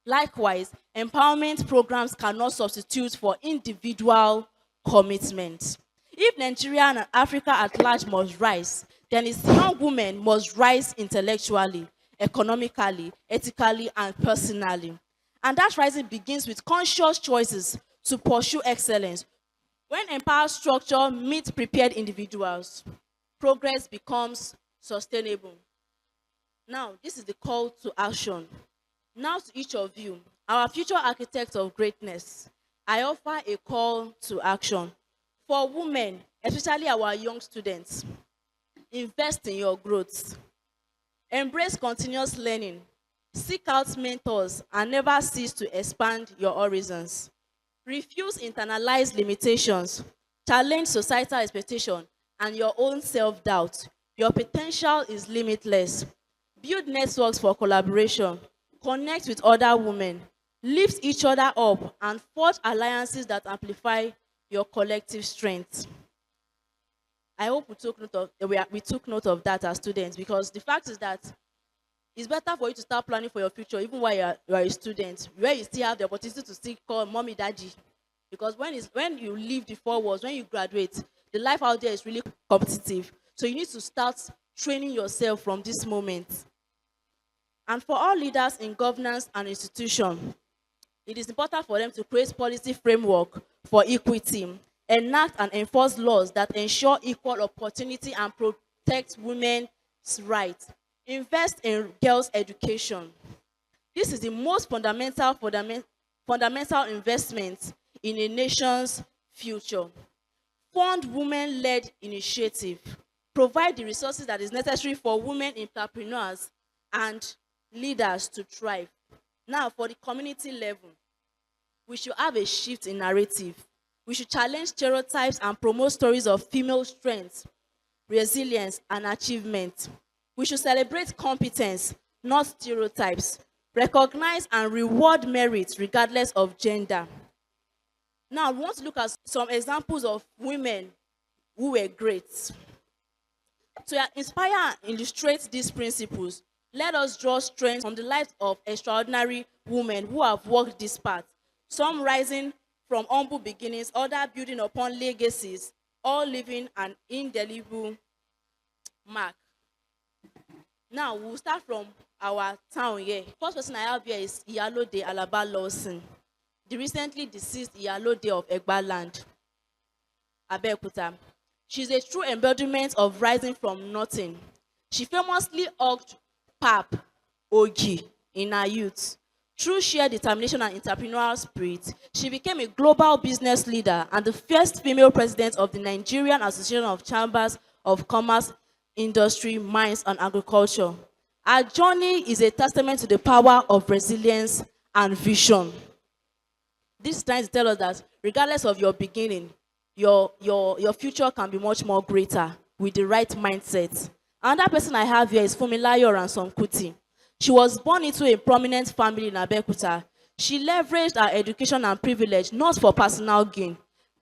Likewise, empowerment programs cannot substitute for individual commitment. If Nigeria and Africa at large must rise, then its young women must rise intellectually, economically, ethically, and personally. And that rising begins with conscious choices to pursue excellence. When empowered structure meets prepared individuals, progress becomes sustainable. Now, this is the call to action. Now to each of you, our future architects of greatness, I offer a call to action. For women, especially our young students, invest in your growth. Embrace continuous learning. Seek out mentors and never cease to expand your horizons. Refuse internalized limitations. Challenge societal expectation and your own self-doubt. Your potential is limitless. Build networks for collaboration. Connect with other women. Lift each other up and forge alliances that amplify your collective strength. I hope we took note of that as students, because the fact is that it's better for you to start planning for your future even while you are a student, where you still have the opportunity to still call mommy, daddy. Because when you leave the four walls, when you graduate, the life out there is really competitive. So you need to start training yourself from this moment. And for all leaders in governance and institution, it is important for them to create policy framework for equity, enact and enforce laws that ensure equal opportunity and protect women's rights. Invest in girls' education. This is the most fundamental investment in a nation's future. Fund women-led initiative. Provide the resources that is necessary for women entrepreneurs and leaders to thrive. Now, for the community level, we should have a shift in narrative. We should challenge stereotypes and promote stories of female strength, resilience, and achievement. We should celebrate competence, not stereotypes. Recognize and reward merit regardless of gender. Now, we want to look at some examples of women who were great. To inspire and illustrate these principles, let us draw strength from the lives of extraordinary women who have walked this path, some rising from humble beginnings, others building upon legacies, all leaving an indelible mark. Now, we'll start from our town here. First person I have here is Iyalode Alaba Lawson, the recently deceased Iyalode of Egbaland, Abeokuta. She's a true embodiment of rising from nothing. She famously hugged Pap Ogi in her youth. Through sheer determination and entrepreneurial spirit, she became a global business leader and the first female president of the Nigerian Association of Chambers of Commerce, Industry, Mines, and Agriculture. Her journey is a testament to the power of resilience and vision. This is trying to tell us that regardless of your beginning, your future can be much more greater with the right mindset. Another person I have here is Fumilayo Ransom Kuti. She was born into a prominent family in Abeokuta. She leveraged her education and privilege not for personal gain,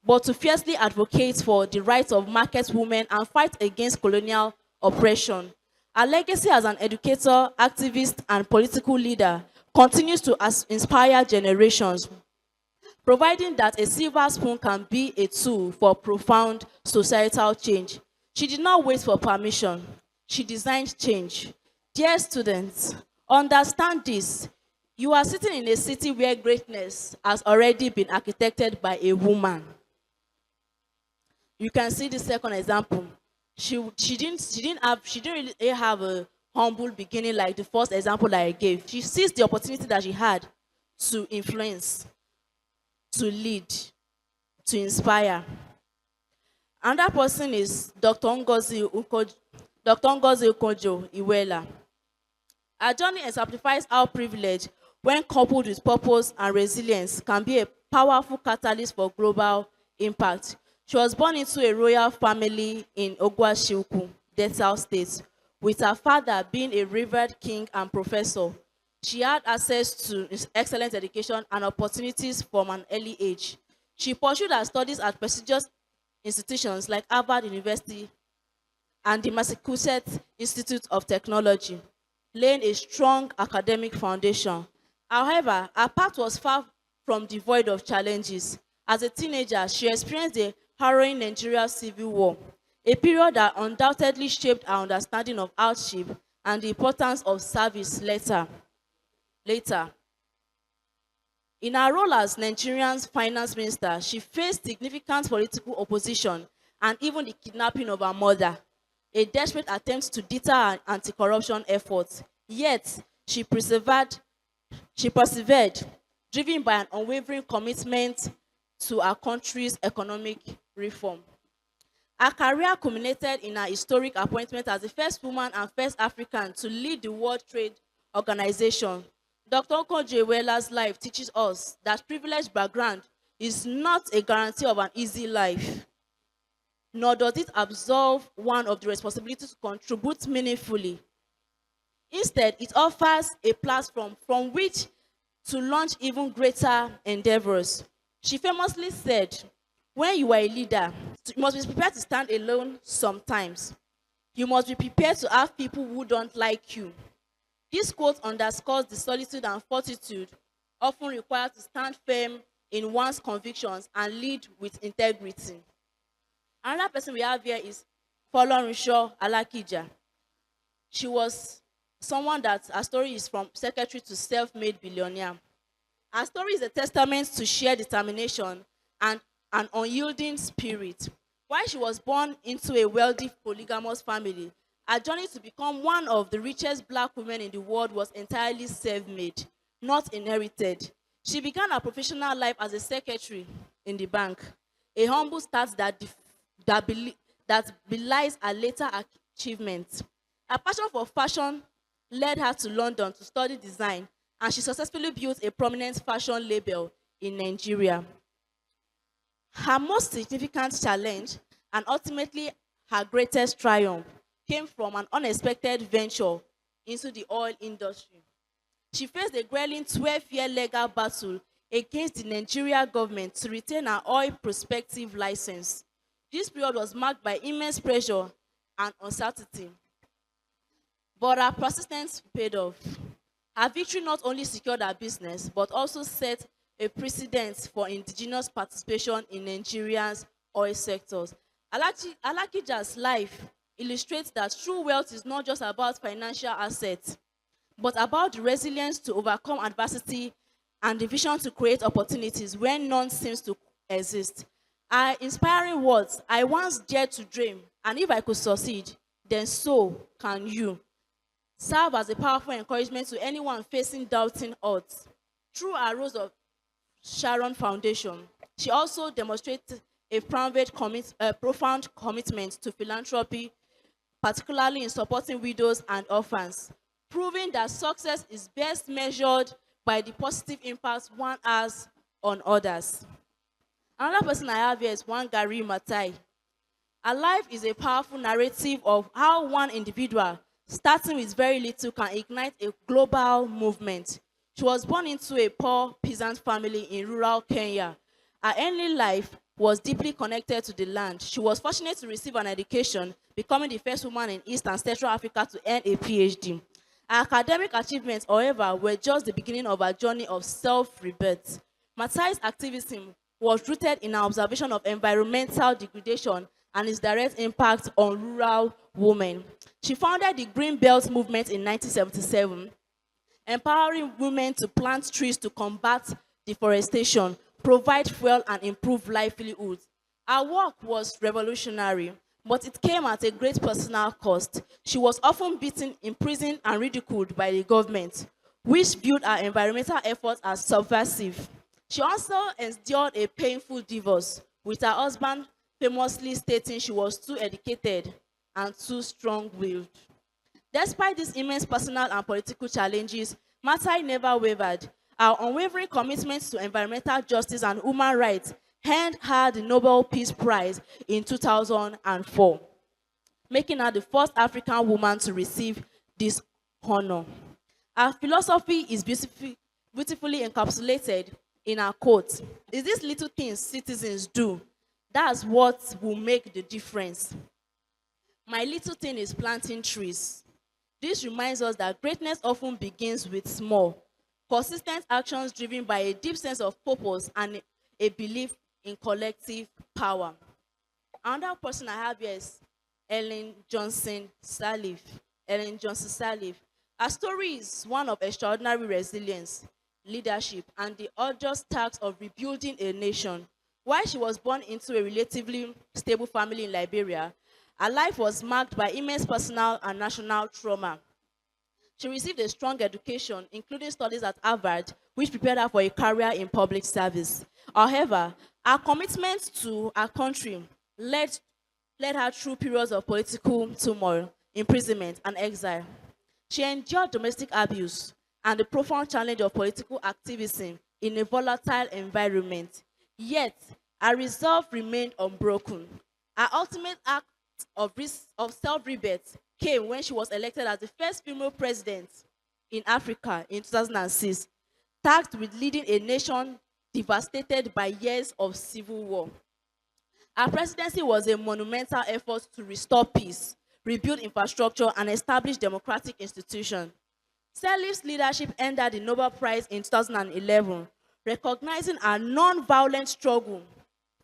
but to fiercely advocate for the rights of market women and fight against colonial oppression. Her legacy as an educator, activist, and political leader continues to inspire generations, providing that a silver spoon can be a tool for profound societal change. She did not wait for permission. She designed change. Dear students, understand this. You are sitting in a city where greatness has already been architected by a woman. You can see the second example. She didn't really have a humble beginning like the first example that I gave. She seized the opportunity that she had to influence, to lead, to inspire. Another person is Dr. Ngozi Okonjo Iweala. Her journey exemplifies how privilege, when coupled with purpose and resilience, can be a powerful catalyst for global impact. She was born into a royal family in Ogwashilku, Delta State, with her father being a revered king and professor. She had access to excellent education and opportunities from an early age. She pursued her studies at prestigious institutions like Harvard University and the Massachusetts Institute of Technology, laying a strong academic foundation. However, her path was far from devoid of challenges. As a teenager, she experienced the harrowing Nigeria Civil War, a period that undoubtedly shaped her understanding of hardship and the importance of service later. In her role as Nigeria's finance minister, she faced significant political opposition and even the kidnapping of her mother, a desperate attempt to deter her anti-corruption efforts. Yet, she persevered, driven by an unwavering commitment to our country's economic reform. Her career culminated in her historic appointment as the first woman and first African to lead the World Trade Organization. Dr. Okonjo-Iweala's life teaches us that privileged background is not a guarantee of an easy life, nor does it absolve one of the responsibility to contribute meaningfully. Instead, it offers a platform from which to launch even greater endeavors. She famously said, when you are a leader, you must be prepared to stand alone sometimes. You must be prepared to have people who don't like you. This quote underscores the solitude and fortitude often required to stand firm in one's convictions and lead with integrity. Another person we have here is Folorunsho Alakija. She was someone that her story is from secretary to self-made billionaire. Her story is a testament to sheer determination and an unyielding spirit. While she was born into a wealthy polygamous family, her journey to become one of the richest black women in the world was entirely self-made, not inherited. She began her professional life as a secretary in the bank, a humble start that belies her later achievements. Her passion for fashion led her to London to study design, and she successfully built a prominent fashion label in Nigeria. Her most significant challenge, and ultimately her greatest triumph, came from an unexpected venture into the oil industry. She faced a grueling 12-year legal battle against the Nigeria government to retain her oil prospective license. This period was marked by immense pressure and uncertainty, but her persistence paid off. Her victory not only secured her business, but also set a precedent for indigenous participation in Nigeria's oil sectors. Alakija's life illustrates that true wealth is not just about financial assets, but about the resilience to overcome adversity and the vision to create opportunities when none seems to exist. Her inspiring words, I once dared to dream, and if I could succeed, then so can you, serve as a powerful encouragement to anyone facing doubting odds. Through her Rose of Sharon Foundation, she also demonstrated a profound commitment to philanthropy, particularly in supporting widows and orphans, proving that success is best measured by the positive impact one has on others. Another person I have here is Wangari Maathai. Her life is a powerful narrative of how one individual, starting with very little, can ignite a global movement. She was born into a poor peasant family in rural Kenya. Her early life was deeply connected to the land. She was fortunate to receive an education, becoming the first woman in East and Central Africa to earn a PhD. Her academic achievements, however, were just the beginning of her journey of self-rebirth. Mathai's activism was rooted in her observation of environmental degradation and its direct impact on rural women. She founded the Green Belt movement in 1977, empowering women to plant trees to combat deforestation, provide fuel, and improve livelihoods. Her work was revolutionary, but it came at a great personal cost. She was often beaten, imprisoned, and ridiculed by the government, which viewed her environmental efforts as subversive. She also endured a painful divorce, with her husband famously stating she was too educated and too strong-willed. Despite these immense personal and political challenges, Maathai never wavered. Her unwavering commitment to environmental justice and human rights earned her the Nobel Peace Prize in 2004, making her the first African woman to receive this honor. Her philosophy is beautifully encapsulated in her quote, "Is these little things citizens do? That's what will make the difference. My little thing is planting trees." This reminds us that greatness often begins with small, consistent actions driven by a deep sense of purpose and a belief in collective power. Another person I have here is Ellen Johnson Sirleaf. Ellen Johnson Sirleaf. Her story is one of extraordinary resilience, leadership, and the arduous task of rebuilding a nation. While she was born into a relatively stable family in Liberia, her life was marked by immense personal and national trauma. She received a strong education, including studies at Harvard, which prepared her for a career in public service. However, Her commitment to her country led, led her through periods of political turmoil, imprisonment, and exile. She endured domestic abuse and the profound challenge of political activism in a volatile environment. Yet, her resolve remained unbroken. Her ultimate act of self-rebirth came when she was elected as the first female president in Africa in 2006, tasked with leading a nation devastated by years of civil war. Her presidency was a monumental effort to restore peace, rebuild infrastructure, and establish democratic institutions. Sirleaf's leadership earned her the Nobel Prize in 2011, recognizing her non-violent struggle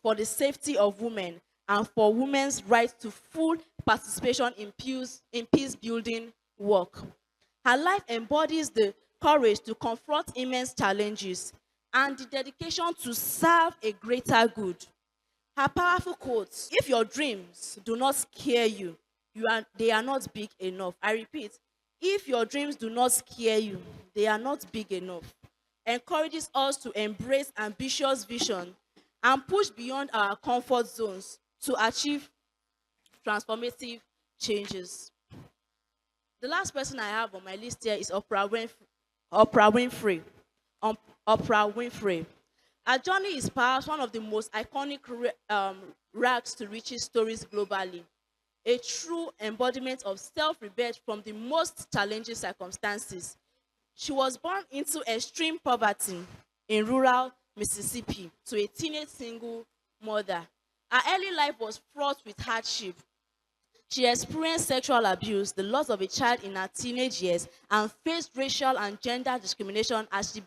for the safety of women and for women's right to full participation in peace-building work. Her life embodies the courage to confront immense challenges and the dedication to serve a greater good. Her powerful quotes, if your dreams do not scare you, they are not big enough. I repeat, if your dreams do not scare you, they are not big enough. Encourages us to embrace ambitious vision and push beyond our comfort zones to achieve transformative changes. The last person I have on my list here is Oprah Winfrey. Oprah Winfrey. Her journey is perhaps one of the most iconic rags to riches stories globally. A true embodiment of self-rebirth from the most challenging circumstances. She was born into extreme poverty in rural Mississippi to a teenage single mother. Her early life was fraught with hardship. She experienced sexual abuse, the loss of a child in her teenage years, and faced racial and gender discrimination as she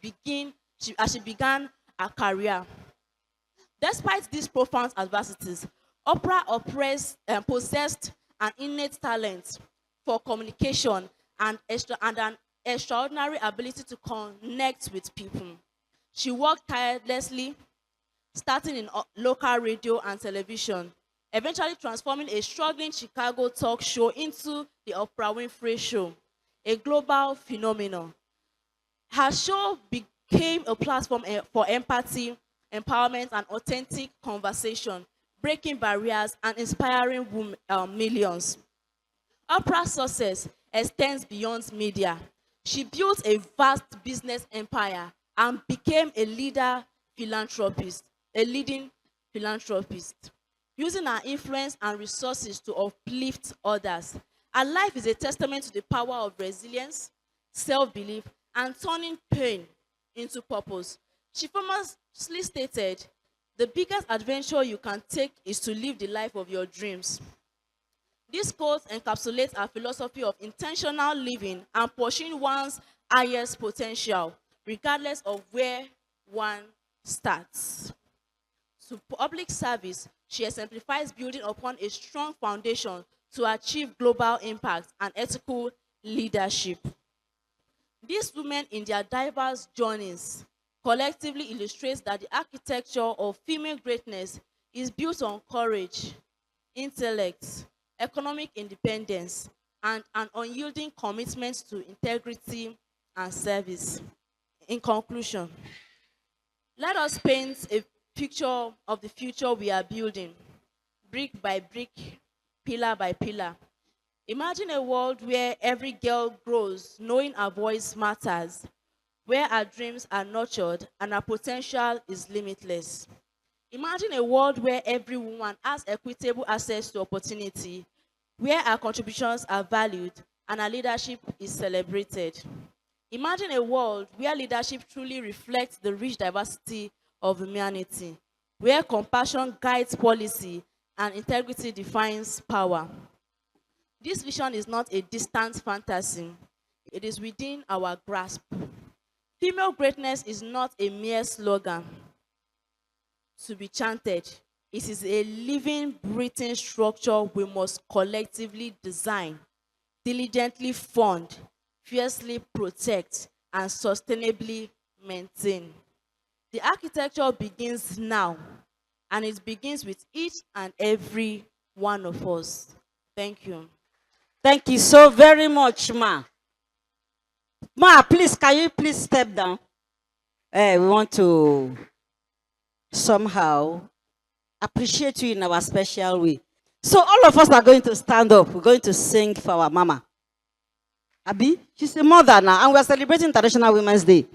began her career. Despite these profound adversities, possessed an innate talent for communication and an extraordinary ability to connect with people. She worked tirelessly, starting in local radio and television, eventually transforming a struggling Chicago talk show into the Oprah Winfrey Show, a global phenomenon. Her show became a platform for empathy, empowerment, and authentic conversation, breaking barriers and inspiring millions. Oprah's success extends beyond media. She built a vast business empire and became a leading philanthropist, using her influence and resources to uplift others. Her life is a testament to the power of resilience, self-belief, and turning pain into purpose. She famously stated, "The biggest adventure you can take is to live the life of your dreams." This quote encapsulates our philosophy of intentional living and pursuing one's highest potential, regardless of where one starts. To public service, she exemplifies building upon a strong foundation to achieve global impact and ethical leadership. These women, in their diverse journeys, collectively illustrates that the architecture of female greatness is built on courage, intellect, economic independence, and an unyielding commitment to integrity and service. In conclusion, let us paint a picture of the future we are building, brick by brick, pillar by pillar. Imagine a world where every girl grows knowing her voice matters, where her dreams are nurtured and her potential is limitless. Imagine a world where every woman has equitable access to opportunity, where her contributions are valued and her leadership is celebrated. Imagine a world where leadership truly reflects the rich diversity of humanity, where compassion guides policy and integrity defines power. This vision is not a distant fantasy. It is within our grasp. Female greatness is not a mere slogan to be chanted. It is a living, breathing structure we must collectively design, diligently fund, fiercely protect, and sustainably maintain. The architecture begins now, and it begins with each and every one of us. Thank you. Thank you so very much, Ma. Ma, please, can you please step down? We want to somehow appreciate you in our special way. So all of us are going to stand up. We're going to sing for our mama. Abi, she's a mother now, and we're celebrating International Women's Day.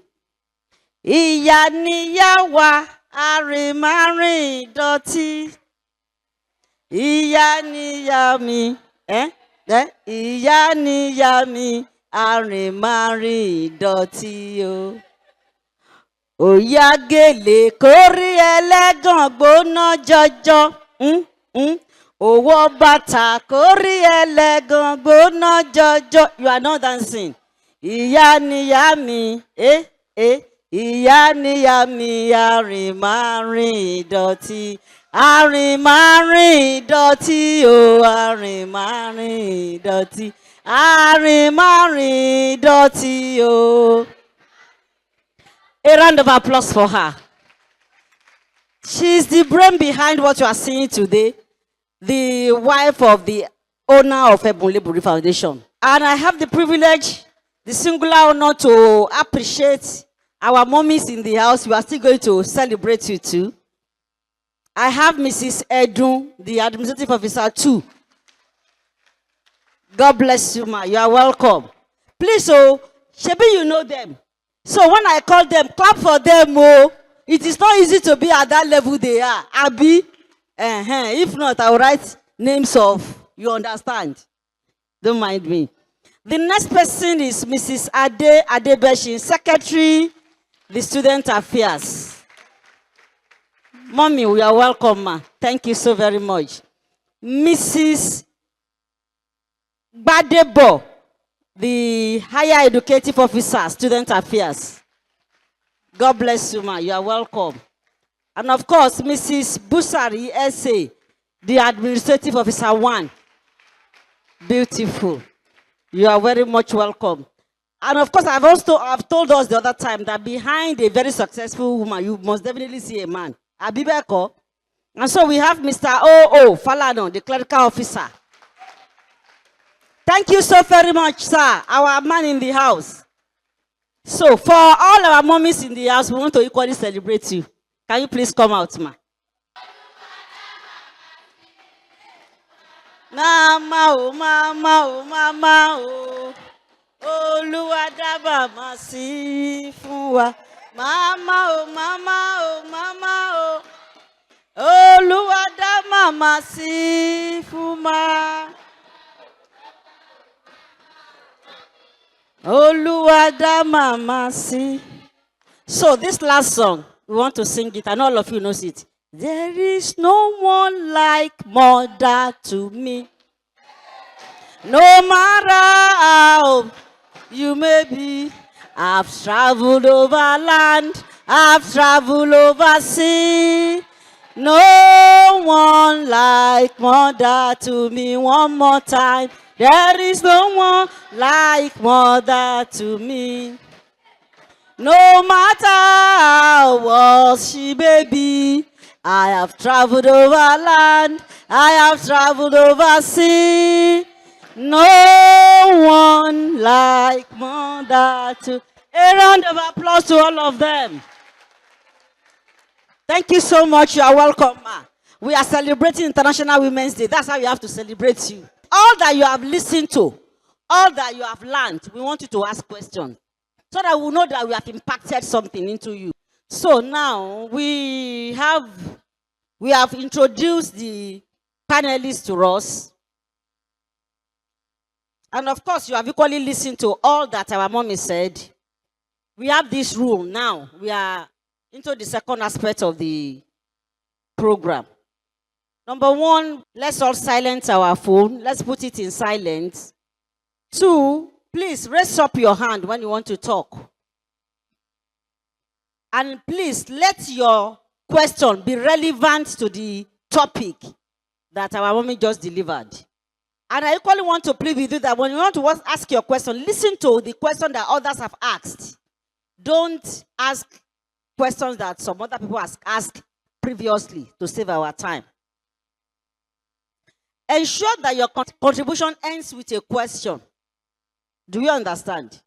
Ìyá níyá wa, àrèmárìn ìdọ̀tí. Ìyá níyá mi, ìyá níyá mi, àrèmárìn ìdọ̀tí o. Òyà gèlè kórí ẹlẹ́gàn gbóná jọjọ. Owó bàtà kórí ẹlẹ́gàn gbóná jọjọ. You are not dancing. Ìyá níyá mi, ìyá níyá mi, àrìnmárìn ìdọ̀tí. Àrìnmárìn ìdọ̀tí o, àrìnmárìn ìdọ̀tí. Àrìnmárìn ìdọ̀tí o. A round of applause for her. She's the brain behind what you are seeing today, the wife of the owner of Ebunlobinrin Foundation. And I have the privilege, the singular honor to appreciate our mommies in the house. We are still going to celebrate you too. I have Mrs. Edun, the administrative officer too. God bless you, ma. You are welcome. Please, Shebi, you know them. So when I call them, clap for them, oh. It is not easy to be at that level they are. Abi, if not, I will write names of, you understand. Don't mind me. The next person is Mrs. Adebeshin, Secretary, the Student Affairs. Mommy, we are welcome, ma. Thank you so very much. Mrs. Badebo, the Higher Educative Officer, Student Affairs. God bless you, ma. You are welcome. And of course, Mrs. Busari, SA, the Administrative Officer 1. Beautiful. You are very much welcome. And of course, I've told us the other time that behind a very successful woman, you must definitely see a man. Abibeko. And so we have Mr. O.O. Falano, the Clerical Officer. Thank you so very much, sir, our man in the house. So, for all our mommies in the house, we want to equally celebrate you. Can you please come out, ma? Mama, oh, mama, oh, mama, oh. Olúwa dá màmá sí fún wa. Mama, oh, mama, oh, mama, oh. Olúwa dá màmá sí fún wa. Oluwada mama si. So this last song, we want to sing it, and all of you knows it. There is no one like mother to me. No matter how you may be, I've traveled over land, I've traveled over sea. No one like mother to me. One more time. There is no one like mother to me. No matter how was she may be, I have traveled over land, I have traveled over sea. No one like mother to. A round of applause to all of them. Thank you so much. You are welcome, ma. We are celebrating International Women's Day. That's how we have to celebrate you. All that you have listened to, all that you have learned, we want you to ask questions so that we know that we have impacted something into you. So now we have introduced the panelists to us. And of course, you have equally listened to all that our mommy said. We have this rule now. We are into the second aspect of the program. Number one, let's all silence our phone. Let's put it in silence. 2, please raise up your hand when you want to talk. And please let your question be relevant to the topic that our mommy just delivered. And I equally want to plead with you that when you want to ask your question, listen to the question that others have asked. Don't ask questions that some other people have asked previously to save our time. Ensure that your contribution ends with a question. Do you understand?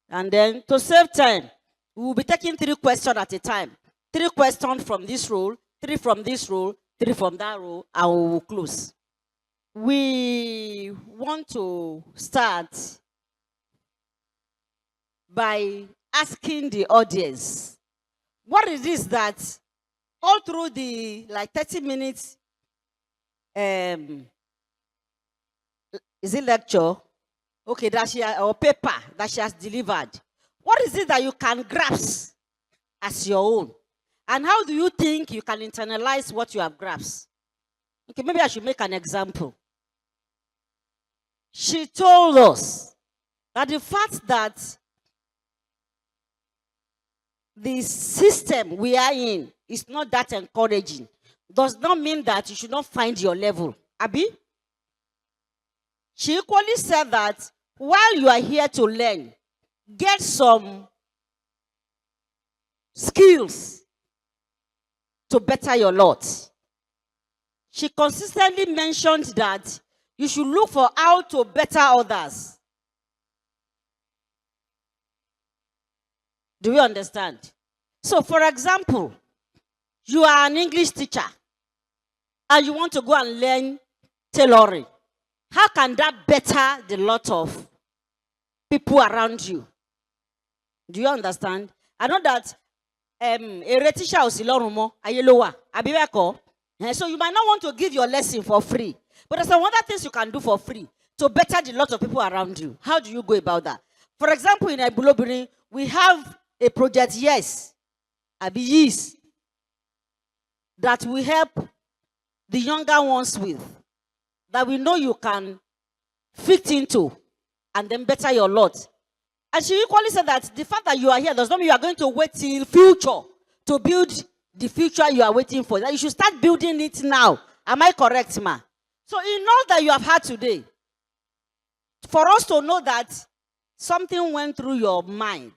And then, to save time, we will be taking 3 questions at a time. 3 questions from this role, 3 from this role, 3 from that role, and we will close. We want to start by asking the audience, what is this that all through the 30 minutes, is it lecture? Okay, that she or paper that she has delivered. What is it that you can grasp as your own? And how do you think you can internalize what you have grasped? Okay, maybe I should make an example. She told us that the fact that the system we are in is not that encouraging does not mean that you should not find your level. Abi? She equally said that while you are here to learn, get some skills to better your lot. She consistently mentioned that you should look for how to better others. Do you understand? So, for example, you are an English teacher and you want to go and learn tailoring. How can that better the lot of people around you? Do you understand? I know that a teacher is Ilorumo, Ayelowa, Abibeko. So you might not want to give your lesson for free. But there's some other things you can do for free to better the lot of people around you. How do you go about that? For example, in Ebunlobinrin, we have a project, yes, that we help the younger ones with, that we know you can fit into and then better your lot. And she equally said that the fact that you are here does not mean you are going to wait till future to build the future you are waiting for. That you should start building it now. Am I correct, ma? So in all that you have had today, for us to know that something went through your mind,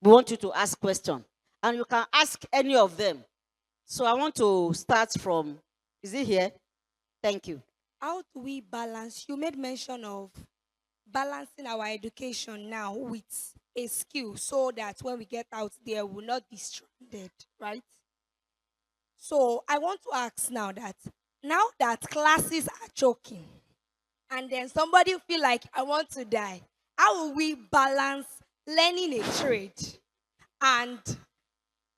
we want you to ask questions. And you can ask any of them. So I want to start from, is it here? Thank you. How do we balance? You made mention of balancing our education now with a skill so that when we get out there, we will not be stranded, right? So I want to ask now that classes are choking, and then somebody feel like I want to die, how will we balance learning a trade and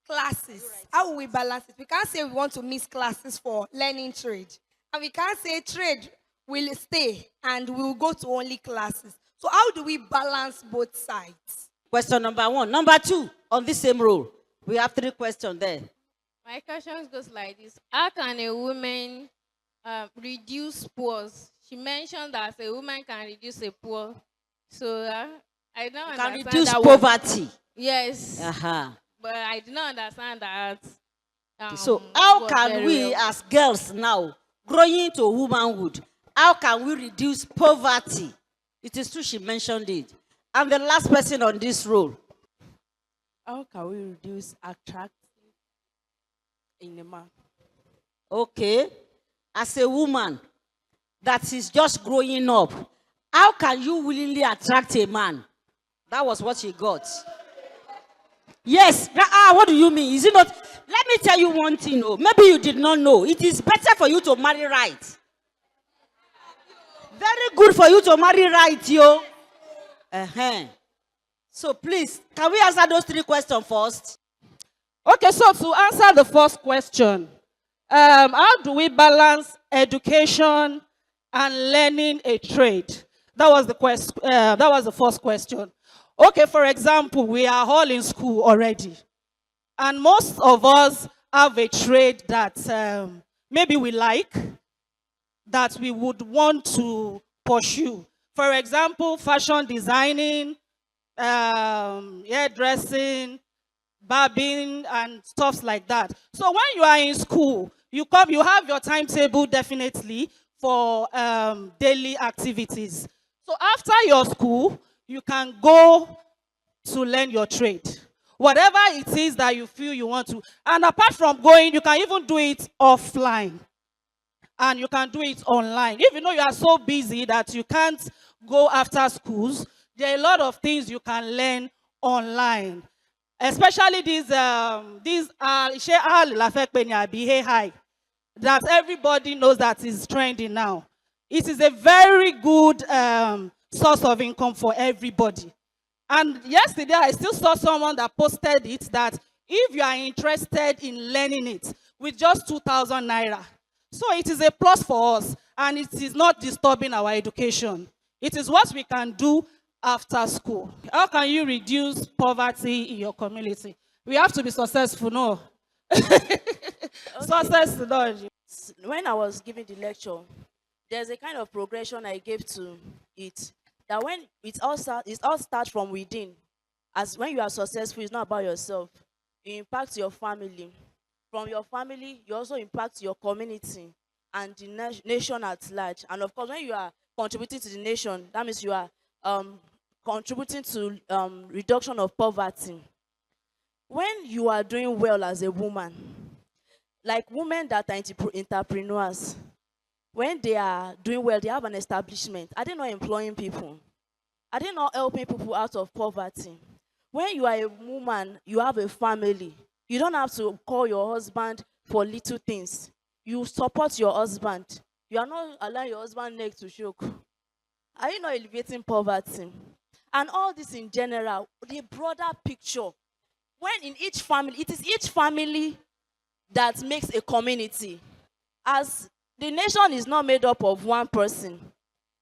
classes? How will we balance it? We can't say we want to miss classes for learning trade. And we can't say trade will stay and we'll go to only classes. So how do we balance both sides? Question number 1. Number 2, on this same rule. We have 3 questions there. My question goes like this. How can a woman reduce pores? She mentioned that a woman can reduce a pore. So I don't understand. Can reduce poverty. Yes. Uh-huh. But I do not understand that. So how can we as girls now, growing into womanhood, how can we reduce poverty? It is true she mentioned it. And the last person on this role. How can we reduce attraction in a man? Okay. As a woman that is just growing up, how can you willingly attract a man? That was what she got. Yes. What do you mean? Is it not? Let me tell you one thing. Oh, maybe you did not know. It is better for you to marry right. Very good for you to marry right, yo. So please, can we answer those 3 questions first? Okay, so to answer the first question, how do we balance education and learning a trade? That was the first question. Okay, for example, we are all in school already. And most of us have a trade that maybe we like, that we would want to pursue. For example, fashion designing, hairdressing, barbing, and stuff like that. So when you are in school, you have your timetable definitely for daily activities. So after your school, you can go to learn your trade. Whatever it is that you feel you want to. And apart from going, you can even do it offline. And you can do it online. If you know you are so busy that you can't go after schools, there are a lot of things you can learn online. especially these AI, that everybody knows that is trending now. It is a very good source of income for everybody. And yesterday, I still saw someone that posted it that if you are interested in learning it with just 2,000 naira. So it is a plus for us, and it is not disturbing our education. It is what we can do after school. How can you reduce poverty in your community? We have to be successful, no? Success, no. When I was giving the lecture, there's a kind of progression I gave to it. That when it all starts from within. As when you are successful, it's not about yourself. You impact your family. From your family, you also impact your community and the nation at large. And of course, when you are contributing to the nation, that means you are contributing to reduction of poverty. When you are doing well as a woman, like women that are entrepreneurs, when they are doing well, they have an establishment. Are they not employing people? Are they not helping people out of poverty? When you are a woman, you have a family. You don't have to call your husband for little things. You support your husband. You are not allowing your husband's neck to choke. Are you not elevating poverty? And all this in general, the broader picture. When in each family, it is each family that makes a community. As the nation is not made up of one person.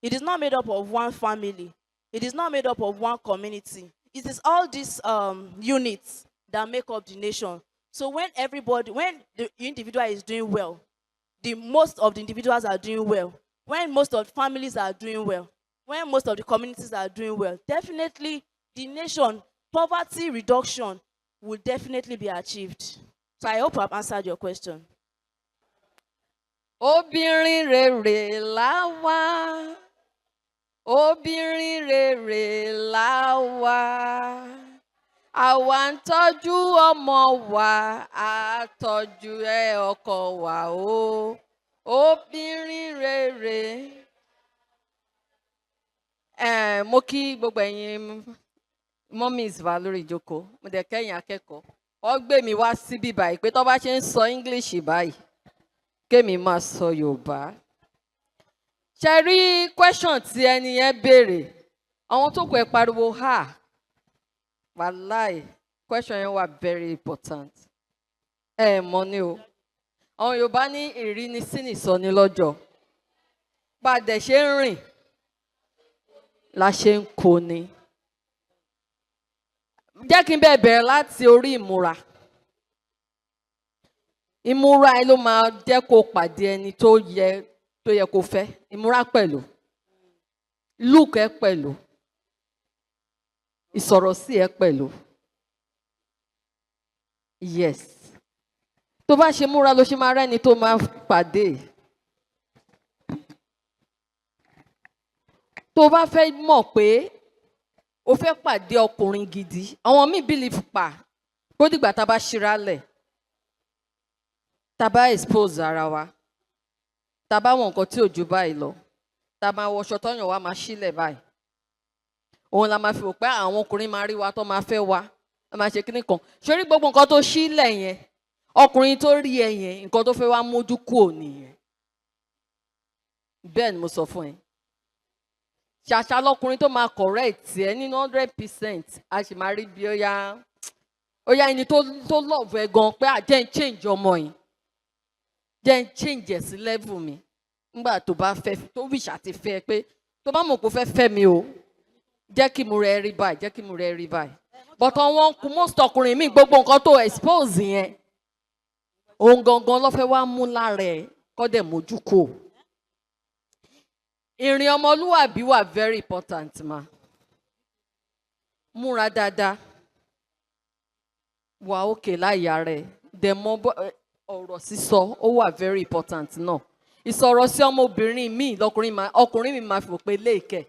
It is not made up of one family. It is not made up of one community. It is all these units that make up the nation. So when the individual is doing well, most of the individuals are doing well. When most of the families are doing well, when most of the communities are doing well, definitely the nation, poverty reduction will definitely be achieved. So I hope I've answered your question. Obìnrin rere láwa. Obìnrin rere láwa. Àwa ń tọ́jú ọmọ wa, a tọ́jú ọkọ wa o. Obìnrin rere. Mo kí gbogbo ẹ̀yin mummies wa lórí ìjókòó. Mo dẹ̀ kẹ́yìn akẹ́kọ̀ọ́. Wọ́n gbé mi wá síbí báyìí pé tó bá ṣe ń sọ English báyìí, kémi máa sọ Yorùbá. Ṣé rí question tí ẹni yẹn béèrè? Àwọn tó kọ ẹ pariwo ha. Wàláì, question yẹn wà very important. Mọ̀ ni o. Àwọn Yorùbá ní ìrínisí nìsọni lọ́jọ́. Bá a dẹ̀ ṣe ń rìn, la ṣe ń kó ni. Jẹ́ kí n bẹ̀rẹ̀ láti orí ìmúra. Ìmúra ẹ ló máa jẹ́ kó pàdé ẹni tó yẹ kó fẹ́. Ìmúra pẹ̀lú. Look ẹ pẹ̀lú. Ìsọ̀rọ̀ sí ẹ pẹ̀lú. Yes. Tó bá ṣe múra ló ṣe máa rẹ́ni tó máa pàdé. Tó bá fẹ́ mọ̀ pé o fẹ́ pàdé ọkùnrin gidi, àwọn míì believe pa bó dìgbà tá a bá ṣíra lẹ̀, tá a bá expose ara wa, tá a bá wọn nǹkan tí ò ju báyìí lọ, tá a máa wọṣọ tọ́yàn wa máa ṣílẹ̀ báyìí. Òun la máa fi rò pé àwọn ọkùnrin máa rí wa tó máa fẹ́ wa, a máa ṣe kíní kan. Ṣorí gbogbo nǹkan tó ṣílẹ̀ yẹn, ọkùnrin tó rí ẹ yẹn, nǹkan tó fẹ́ wá mójú kúrò nìyẹn. Bẹ́ẹ̀ ni mo sọ fún ẹ. Ṣàṣà lọkùnrin tó máa correct ẹ nínú 100%, a sì máa rí bí ó yá ẹni tó love ẹ gan pé jẹ́ ń change ọmọ yìí, jẹ́ ń change ẹ̀ sí level mi. Nígbà tó bá fẹ́ tó wish àti fẹ́ pé tó bá mọ̀ pé ó fẹ́ fẹ́ mi o, jẹ́ kí mo rẹ̀ rí báyìí, jẹ́ kí mo rẹ̀ rí báyìí. But àwọn most ọkùnrin mi gbogbo nǹkan tó expose yẹn, òun gangan ló fẹ́ wá mú lára ẹ̀ kó dẹ̀ mójú kò. Ìrìn ọmọlúwàbí wà very important ma. Múra dáadáa. Wà òkè láyà rẹ̀. Dẹ̀ mọ̀ ọ̀rọ̀ sísọ ó wà very important náà. Ìsọ̀rọ̀ sí ọmọbìnrin mi ọkùnrin mi máa fi pé léèkẹ́.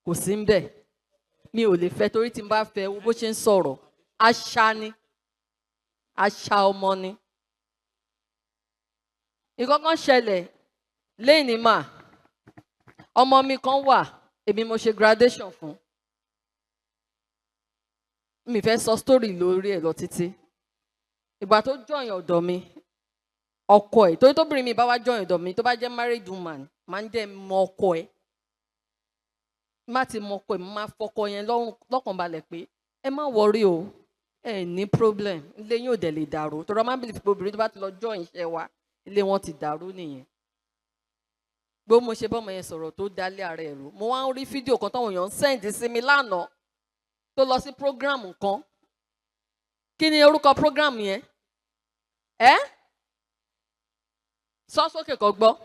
Kò sí ń bẹ̀. Mi ò lè fẹ́ torí tí n bá fẹ́ wo bó ṣe ń sọ̀rọ̀. Àṣà ni. Àṣà ọmọ ni. Ìkọ́kọ́ ṣẹlẹ̀ lẹ́yìn mà. Ọmọ mi kan wà, èmi mo ṣe graduation fún. mi fẹ́ sọ story lórí ẹ̀ lọ títí. Ìgbà tó join ọ̀dọ̀ mi, ọkọ ẹ̀, torí tóbìnrin mi bá wá join ọ̀dọ̀ mi, tó bá jẹ́ married woman, máa ń jẹ́ mọ ọkọ ẹ̀. Má ti mọ ọkọ ẹ̀, máa fọkọ yẹn lọ́kàn balẹ̀ pé ẹ má worry o, ẹ ní problem, ilé yín ò dẹ̀ lè dàrú. Torí ọmọ believe pé obìnrin tó bá ti lọ join iṣẹ́ wa, ilé wọn ti dàrú nìyẹn. Gbogbo mo ṣe bọ́mọ yẹn sọ̀rọ̀ tó dálé ara ẹ̀ rú. Mo wá ń rí fídíò kan táwọn èèyàn ń send sí mi lánàá tó lọ sí program kan. Kí ni orúkọ program yẹn? Sọ sókè kó gbọ́.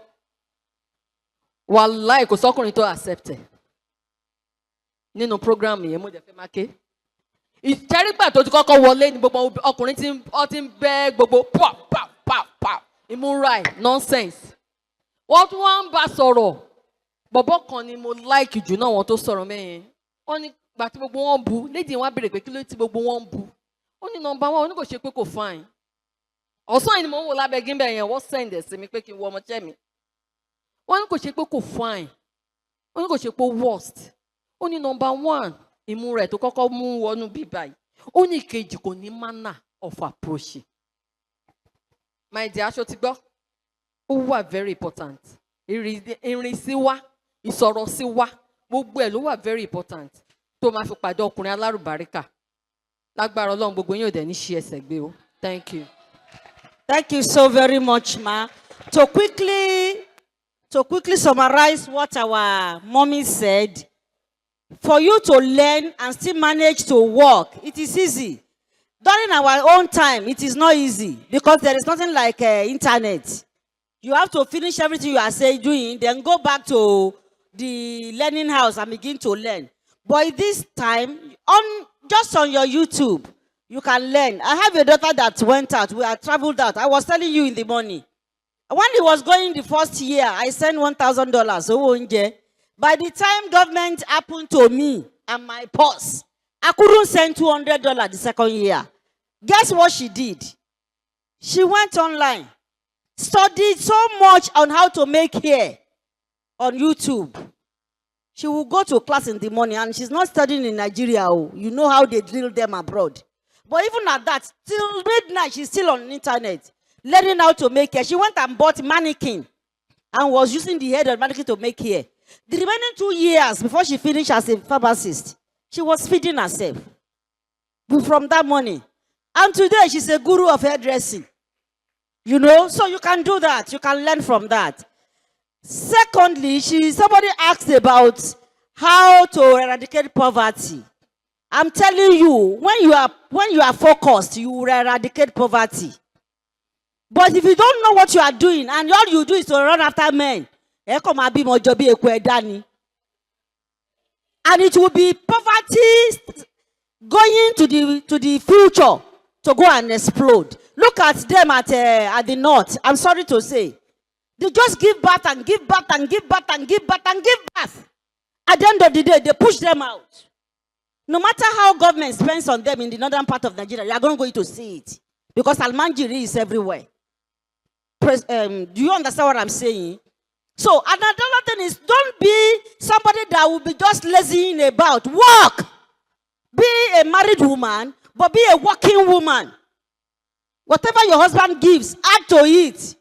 Wàláì kò sọ́kùnrin tó accept ẹ̀ nínú program yẹn, mo jẹ́ fẹ́ máa ké. Ìtẹ́rígbà tó ti kọ́kọ́ wọlé ni gbogbo ọkùnrin ti ń bẹ́ gbogbo pop ìmúra ẹ̀ nonsense. Wọ́n tún wá ń bá sọ̀rọ̀. Bọ̀bọ́ kan ni mo like jù náà wọn tó sọ̀rọ̀ mẹ́yẹn. Wọ́n ní gbà tí gbogbo wọn bu, lady wọn béèrè pé kí ló ti gbogbo wọn bu. Ó ní number one, ó ní kò ṣe pé kò fine. Ọ̀sán yìí ni mo ń wò lábẹ́ gímbẹ̀ yẹn, wọ́n send ẹ̀ sí mi pé kí n wọ ọmọọṣẹ́ mi. Wọ́n ní kò ṣe pé kò fine. Wọ́n ní kò ṣe pé worst. Ó ní number one, ìmúra ẹ̀ tó kọ́kọ́ mú wọnú bíbá yìí. Ó ní ìkejì kò ní manner of approach. My dear, aṣọ ti gbọ́. Ó wà very important. Ìrìn sí wa, ìsọ̀rọ̀ sí wa, gbogbo ẹ̀ ló wà very important. Tó máa fi pàdé ọkùnrin alárùbáríkà. Lágbára Ọlọ́run gbogbo yín ò dẹ̀ ní ṣí ẹsẹ̀ gbé o. Thank you. Thank you so very much, ma. To quickly summarize what our mommy said, for you to learn and still manage to work, it is easy. During our own time, it is not easy because there is nothing like internet. You have to finish everything you are doing, then go back to the learning house and begin to learn. But this time, just on your YouTube, you can learn. I have a daughter that went out. We had traveled out. I was telling you in the morning. When he was going the first year, I sent $1,000. By the time government happened to me and my purse, I couldn't send $200 the second year. Guess what she did? She went online, studied so much on how to make hair on YouTube. She will go to class in the morning and she's not studying in Nigeria. Oh, you know how they drill them abroad. But even at that, till midnight, she's still on the internet, learning how to make hair. She went and bought mannequin and was using the head of mannequin to make hair. The remaining 2 years before she finished as a pharmacist, she was feeding herself from that money. And today, she's a guru of hairdressing. You know, so you can do that. You can learn from that. Secondly, somebody asked about how to eradicate poverty. I'm telling you, when you are focused, you will eradicate poverty. But if you don't know what you are doing and all you do is to run after men, and it will be poverty going to the future to go and explode. Look at them at the north. I'm sorry to say. They just give birth and give birth and give birth and give birth and give birth. At the end of the day, they push them out. No matter how government spends on them in the northern part of Nigeria, you are going to see it. Because Almanjiri is everywhere. Do you understand what I'm saying? So, another thing is, don't be somebody that will be just lazying about. Work! Be a married woman, but be a working woman. Whatever your husband gives, add to it.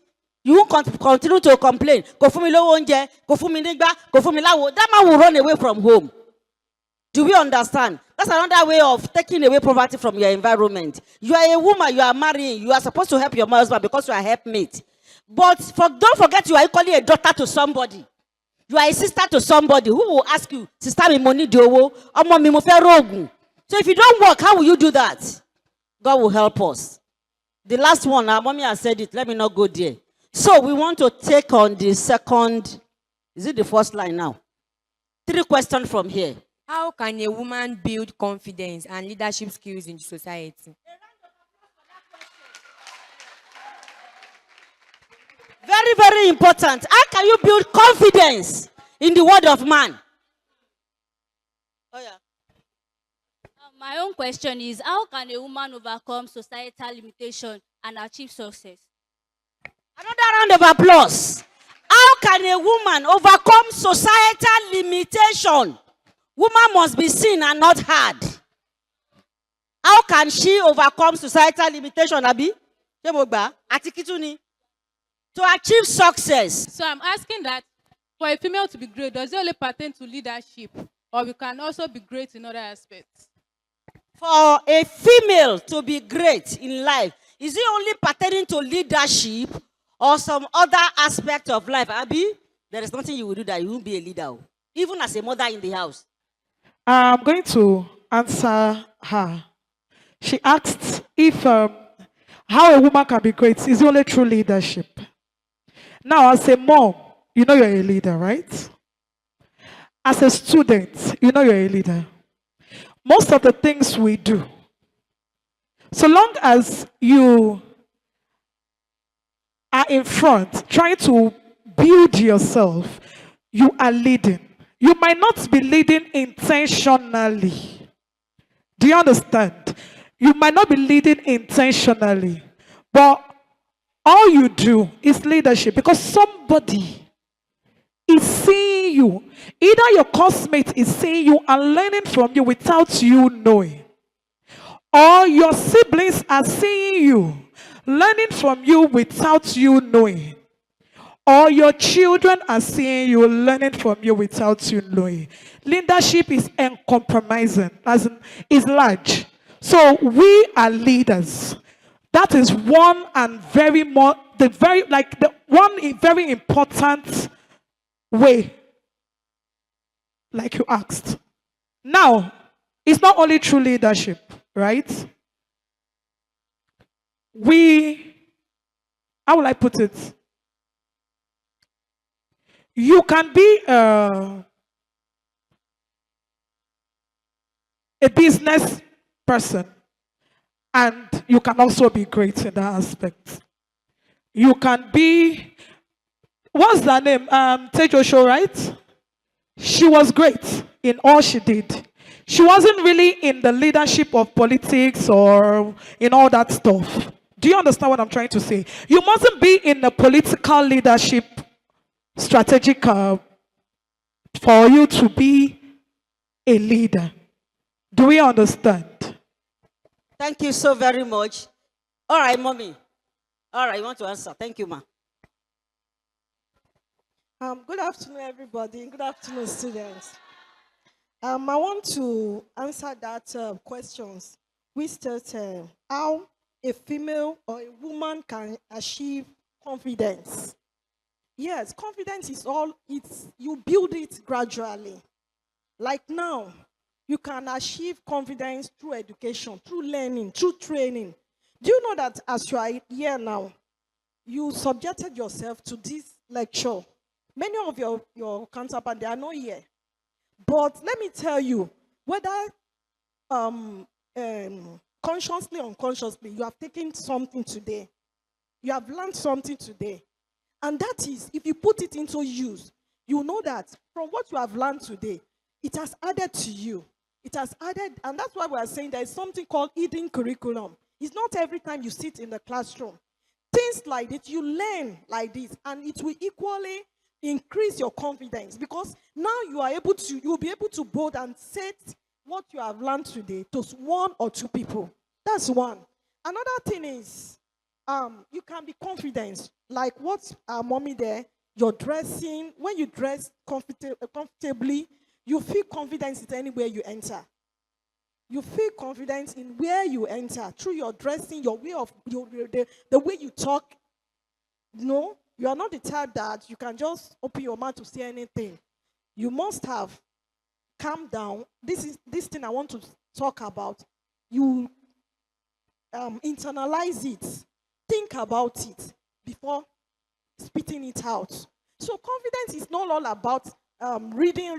You won't continue to complain. That man will run away from home. Do we understand? That's another way of taking away poverty from your environment. You are a woman, you are marrying, you are supposed to help your husband because you are a helpmate. But don't forget you are equally a daughter to somebody. You are a sister to somebody who will ask you, sister, me money do. So if you don't work, how will you do that? God will help us. The last one, our mommy has said it. Let me not go there. So we want to take on the second, is it the first line now? 3 questions from here. How can a woman build confidence and leadership skills in society? Very, very important. How can you build confidence in the word of man? Oh, yeah. My own question is, how can a woman overcome societal limitation and achieve success? Another round of applause. How can a woman overcome societal limitation? Woman must be seen and not heard. How can she overcome societal limitation, Abi? Ṣé mo gbà? Àti kí tún ni? To achieve success. So I'm asking that for a female to be great, does it only pertain to leadership, or we can also be great in other aspects? For a female to be great in life, is it only pertaining to leadership or some other aspect of life? Abi, there is nothing you will do that you won't be a leader, even as a mother in the house. I'm going to answer her. She asked if how a woman can be great is only through leadership. Now, as a mom, you know you're a leader, right? As a student, you know you're a leader. Most of the things we do, so long as you are in front, trying to build yourself, you are leading. You might not be leading intentionally. Do you understand? You might not be leading intentionally, but all you do is leadership because somebody is seeing you. Either your classmate is seeing you and learning from you without you knowing, or your siblings are seeing you, learning from you without you knowing, or your children are seeing you, learning from you without you knowing. Leadership is uncompromising, as in, is large. So we are leaders. That is one and very more the one very important way, like you asked. Now, it's not only true leadership, right? How will I put it? You can be a business person, and you can also be great in that aspect. You can be, what's her name? Tejo Show, right? She was great in all she did. She wasn't really in the leadership of politics or in all that stuff. Do you understand what I'm trying to say? You mustn't be in the political leadership strategic for you to be a leader. Do we understand? Thank you so very much. All right, mommy. All right, you want to answer? Thank you, ma. Good afternoon, everybody. Good afternoon, students. I want to answer that questions. We start how a female or a woman can achieve confidence. Yes, confidence is you build it gradually. Like now, you can achieve confidence through education, through learning, through training. Do you know that as you are here now, you subjected yourself to this lecture? Many of your counterparts, they are not here. But let me tell you, whether consciously or unconsciously, you have taken something today. You have learned something today. And that is, if you put it into use, you know that from what you have learned today, it has added to you. It has added, and that's why we are saying there is something called hidden curriculum. It's not every time you sit in the classroom. Things like that, you learn like this, and it will equally increase your confidence because now you'll be able to bold and set what you have learned today to one or two people. That's one. Another thing is, you can be confident. Like what mommy there, you're dressing, when you dress comfortably, you feel confidence in anywhere you enter. You feel confidence in where you enter through your dressing, your way of the way you talk. No, you are not the type that you can just open your mouth to say anything. You must have calmed down. This thing I want to talk about. You internalize it, think about it before spitting it out. So confidence is not all about reading.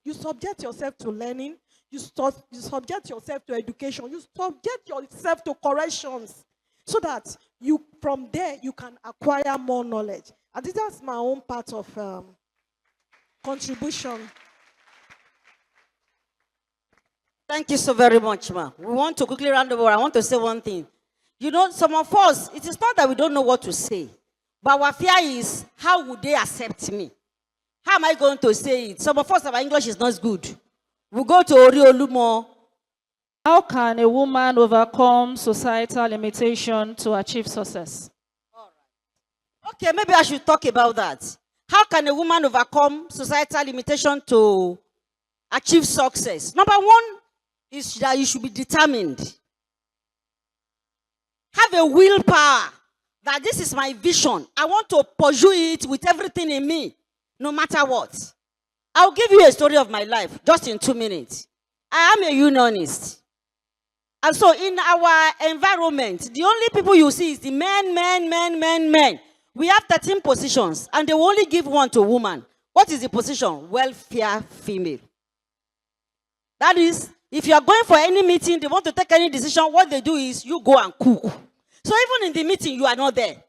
You subject yourself to learning. You subject yourself to education. You subject yourself to corrections so that from there you can acquire more knowledge. And that's my own part of contribution. Thank you so very much, ma. We want to quickly round over. I want to say one thing. You know, some of us, it is not that we don't know what to say, but our fear is, how would they accept me? How am I going to say it? Some of us, our English is not good. We go to Oriolumo, How can a woman overcome societal limitation to achieve success? Okay, maybe I should talk about that. How can a woman overcome societal limitation to achieve success? Number one is that you should be determined. Have a willpower that this is my vision. I want to pursue it with everything in me, no matter what. I'll give you a story of my life just in 2 minutes. I am a unionist. And so in our environment, the only people you see is the men. We have 13 positions, and they will only give one to woman. What is the position? Welfare female. That is, if you are going for any meeting, they want to take any decision, what they do is you go and cook. So even in the meeting, you are not there.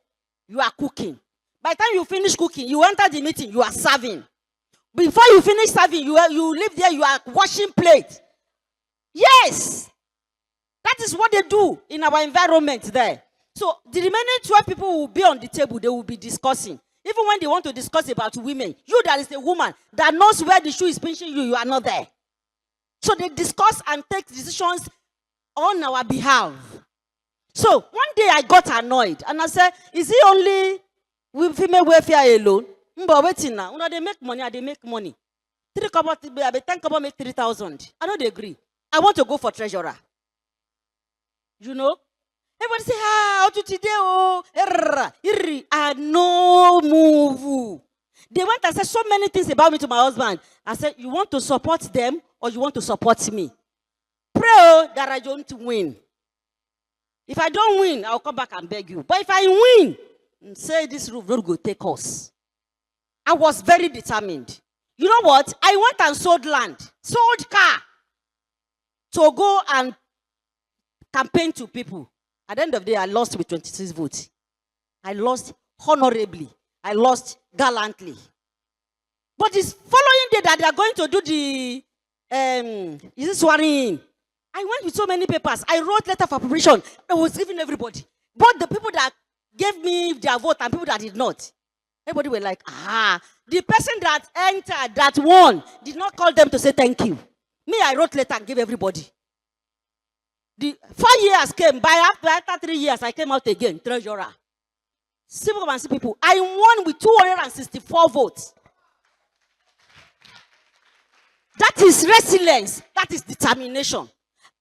You are cooking. By the time you finish cooking, you enter the meeting, you are serving. Before you finish serving, you live there, you are washing plates. Yes! That is what they do in our environment there. So the remaining 12 people will be on the table, they will be discussing. Even when they want to discuss about women, you that is a woman that knows where the shoe is pinching you, you are not there. So they discuss and take decisions on our behalf. So one day I got annoyed and I said, is it only with female welfare alone? But waiting now, they make money, they make money. 10 kobo make 3,000. I don't agree. I want to go for treasurer. You know? Everybody say, today, no move. They went and said so many things about me to my husband. I said, you want to support them or you want to support me? Pray that I don't win. If I don't win, I'll come back and beg you. But if I win, say this roof not go take us. I was very determined. You know what? I went and sold land, sold car to go and campaign to people. At the end of the day, I lost with 26 votes. I lost honorably. I lost gallantly. But this following day that they are going to do the swearing in, I went with so many papers. I wrote letter of approbation. I was giving everybody. But the people that gave me their vote and people that did not, everybody were like, the person that entered, that won, did not call them to say thank you. Me, I wrote letter and gave everybody. The 4 years came by. After 3 years, I came out again, treasurer. Simple and people. I won with 264 votes. That is resilience. That is determination.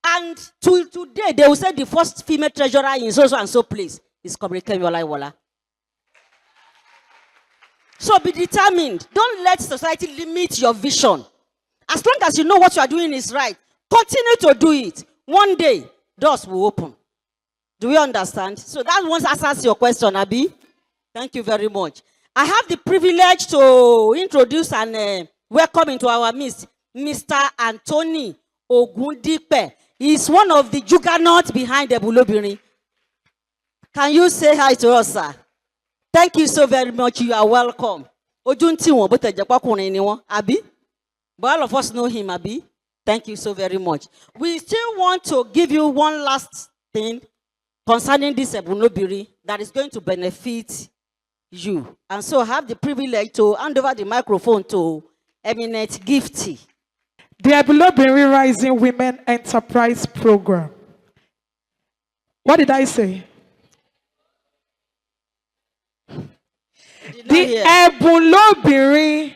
And till today, they will say the first female treasurer in so and so place is Comrade Wala. So be determined. Don't let society limit your vision. As long as you know what you are doing is right, continue to do it. One day, doors will open. Do we understand? So that one answers your question, Abi. Thank you very much. I have the privilege to introduce and welcome into our midst Mr. Anthony Ogundipe. He's one of the juggernauts behind Ebunlobinrin. Can you say hi to us, sir? Thank you so very much. You are welcome. Abi? But all of us know him, Abi. Thank you so very much. We still want to give you one last thing concerning this Ebunlobinrin that is going to benefit you. And so I have the privilege to hand over the microphone to eminent Gifty. The Ebunlobinrin Rising Women Enterprise Program. What did I say? The Ebunlobinrin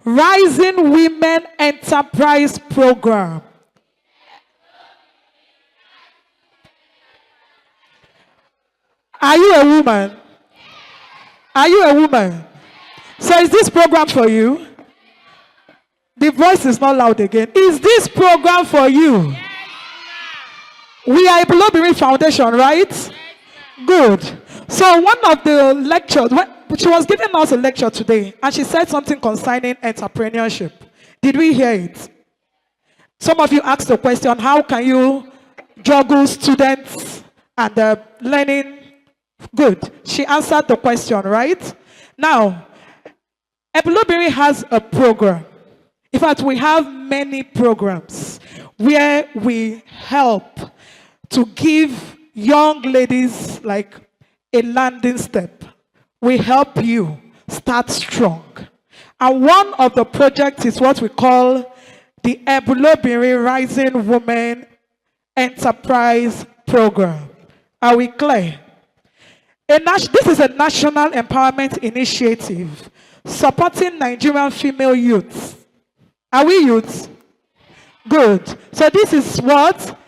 Rising Women Enterprise Program. Are you a woman? Are you a woman? So is this program for you? The voice is not loud again. Is this program for you? Yes, we are Ebunlobinrin Foundation, right? Yes, good. So one of the lectures, she was giving us a lecture today, and she said something concerning entrepreneurship. Did we hear it? Some of you asked the question, how can you juggle students and learning? Good. She answered the question, right? Now, Ebunlobinrin has a program. In fact, we have many programs where we help to give young ladies like a landing step. We help you start strong. And one of the projects is what we call the Ebunlobinrin Rising Women Enterprise Program. Are we clear? This is a national empowerment initiative supporting Nigerian female youths. Are we youths? Good. So this is what?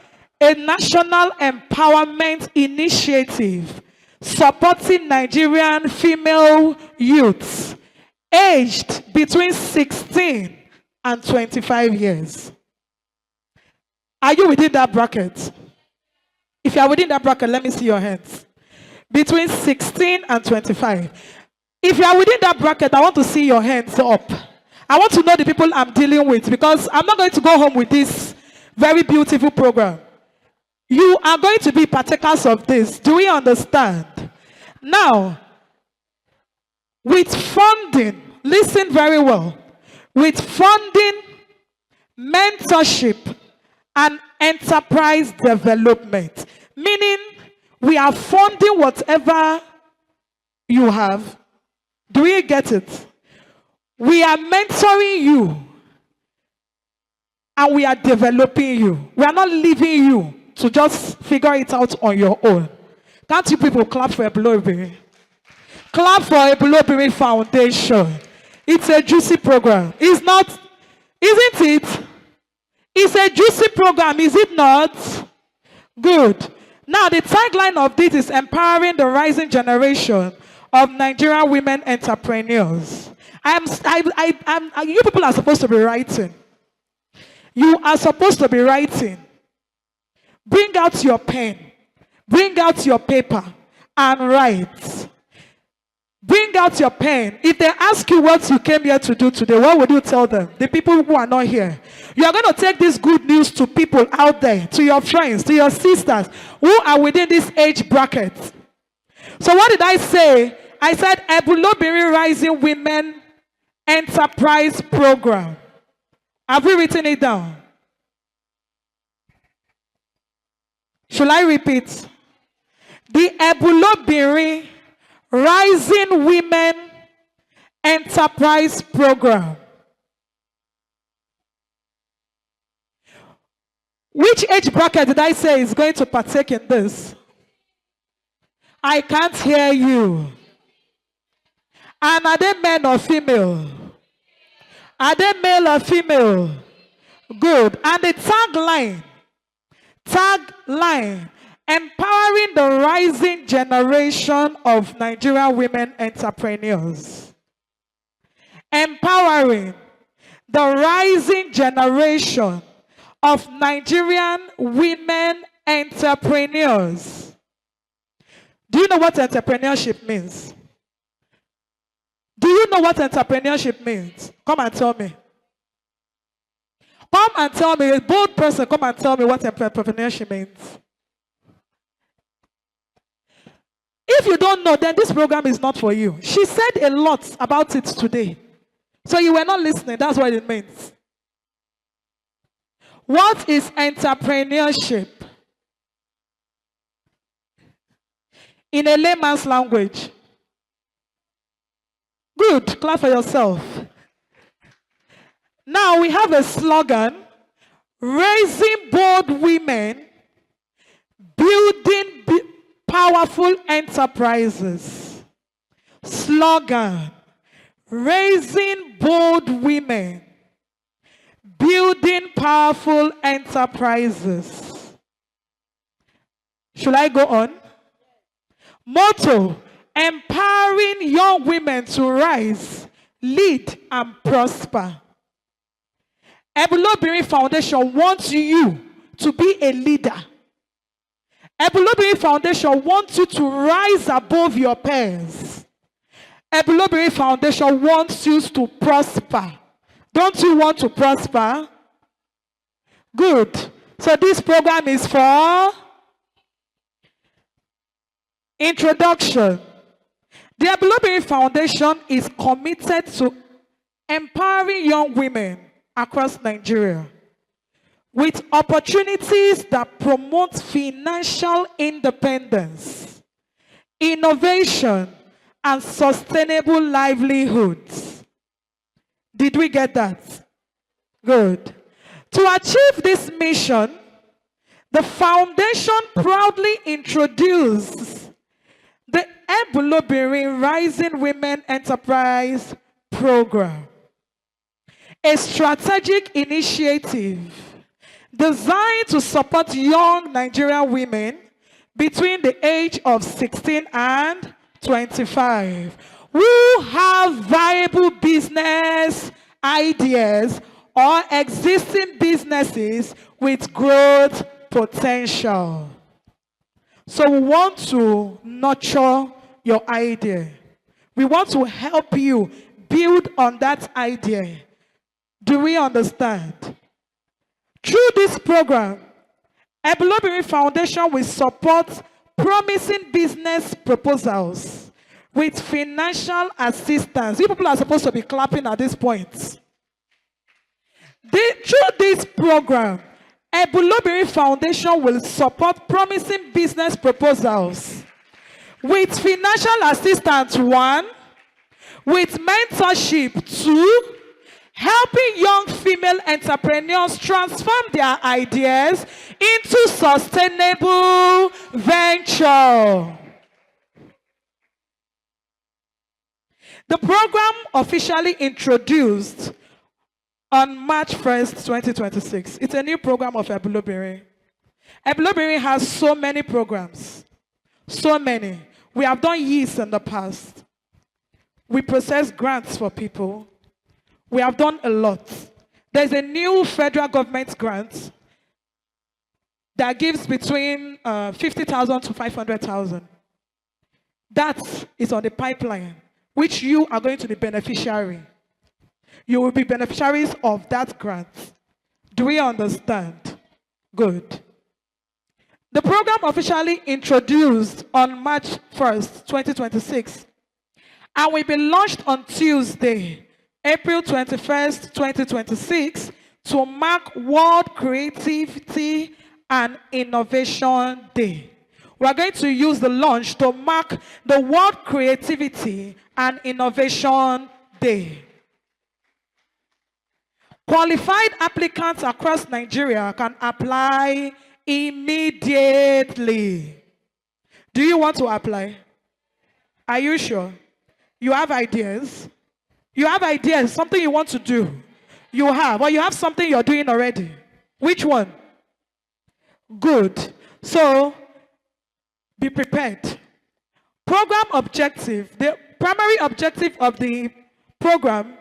A national empowerment initiative supporting Nigerian female youths aged between 16 and 25 years. Are you within that bracket? If you are within that bracket, let me see your hands. Between 16 and 25. If you are within that bracket, I want to see your hands up. I want to know the people I'm dealing with, because I'm not going to go home with this very beautiful program. You are going to be partakers of this. Do we understand? Now, with funding, listen very well. With funding, mentorship, and enterprise development, meaning we are funding whatever you have. Do you get it? We are mentoring you and we are developing you. We are not leaving you to just figure it out on your own. Can't you people clap for Ebunlobinrin? Clap for Ebunlobinrin Foundation. It's a juicy program. It's not, isn't it? It's a juicy program, is it not? Good. Now, the tagline of this is empowering the rising generation of Nigerian women entrepreneurs. You people are supposed to be writing. You are supposed to be writing. Bring out your pen. Bring out your paper and write. Bring out your pen. If they ask you what you came here to do today, what would you tell them? The people who are not here. You are going to take this good news to people out there, to your friends, to your sisters who are within this age bracket. So what did I say? I said Ebunlobinrin Rising Women Enterprise Program. Have we written it down? Should I repeat? The Ebunlobinrin Rising Women Enterprise Program. Which age bracket did I say is going to partake in this? I can't hear you. And are they men or female? Are they male or female? Good. And the tagline, empowering the rising generation of Nigerian women entrepreneurs. Empowering the rising generation of Nigerian women entrepreneurs. Do you know what entrepreneurship means? Do you know what entrepreneurship means? Come and tell me. Come and tell me, a bold person, come and tell me what entrepreneurship means. If you don't know, then this program is not for you. She said a lot about it today. So you were not listening. That's what it means. What is entrepreneurship? In a layman's language. Good. Clap for yourself. Now we have a slogan. Raising bold women, building powerful enterprises. Slogan. Raising bold women, building powerful enterprises. Should I go on? Motto, empowering young women to rise, lead, and prosper. Ebunlobinrin Foundation wants you to be a leader. Ebunlobinrin Foundation wants you to rise above your peers. Ebunlobinrin Foundation wants you to prosper. Don't you want to prosper? Good. So this program is for introduction. The Ebunlobinrin Foundation is committed to empowering young women across Nigeria with opportunities that promote financial independence, innovation, and sustainable livelihoods. Did we get that? Good. To achieve this mission, The foundation proudly introduced the Ebunlobinrin Rising Women Enterprise Program, a strategic initiative designed to support young Nigerian women between the age of 16 and 25 who have viable business ideas or existing businesses with growth potential. So we want to nurture your idea. We want to help you build on that idea. Do we understand? Through this program, Ebunlobinrin Foundation will support promising business proposals with financial assistance. You people are supposed to be clapping at this point. Through this program, Ebunlobinrin Foundation will support promising business proposals with financial assistance, 1, with mentorship, 2, helping young female entrepreneurs transform their ideas into sustainable venture. The program officially introduced on March 1st, 2026. It's a new program of Ebunlobinrin. Ebunlobinrin has so many programs. So many. We have done years in the past. We process grants for people. We have done a lot. There's a new federal government grant that gives between 50,000 to 500,000. That is on the pipeline, which you are going to be beneficiary. You will be beneficiaries of that grant. Do we understand? Good. The program officially introduced on March 1st, 2026, and will be launched on Tuesday, April 21st, 2026, to mark World Creativity and Innovation Day. We are going to use the launch to mark the World Creativity and Innovation Day. Qualified applicants across Nigeria can apply immediately. Do you want to apply? Are you sure? You have ideas? You have ideas, something you want to do. You have, or you have something you're doing already. Which one? Good. So, be prepared. Program objective. The primary objective of the program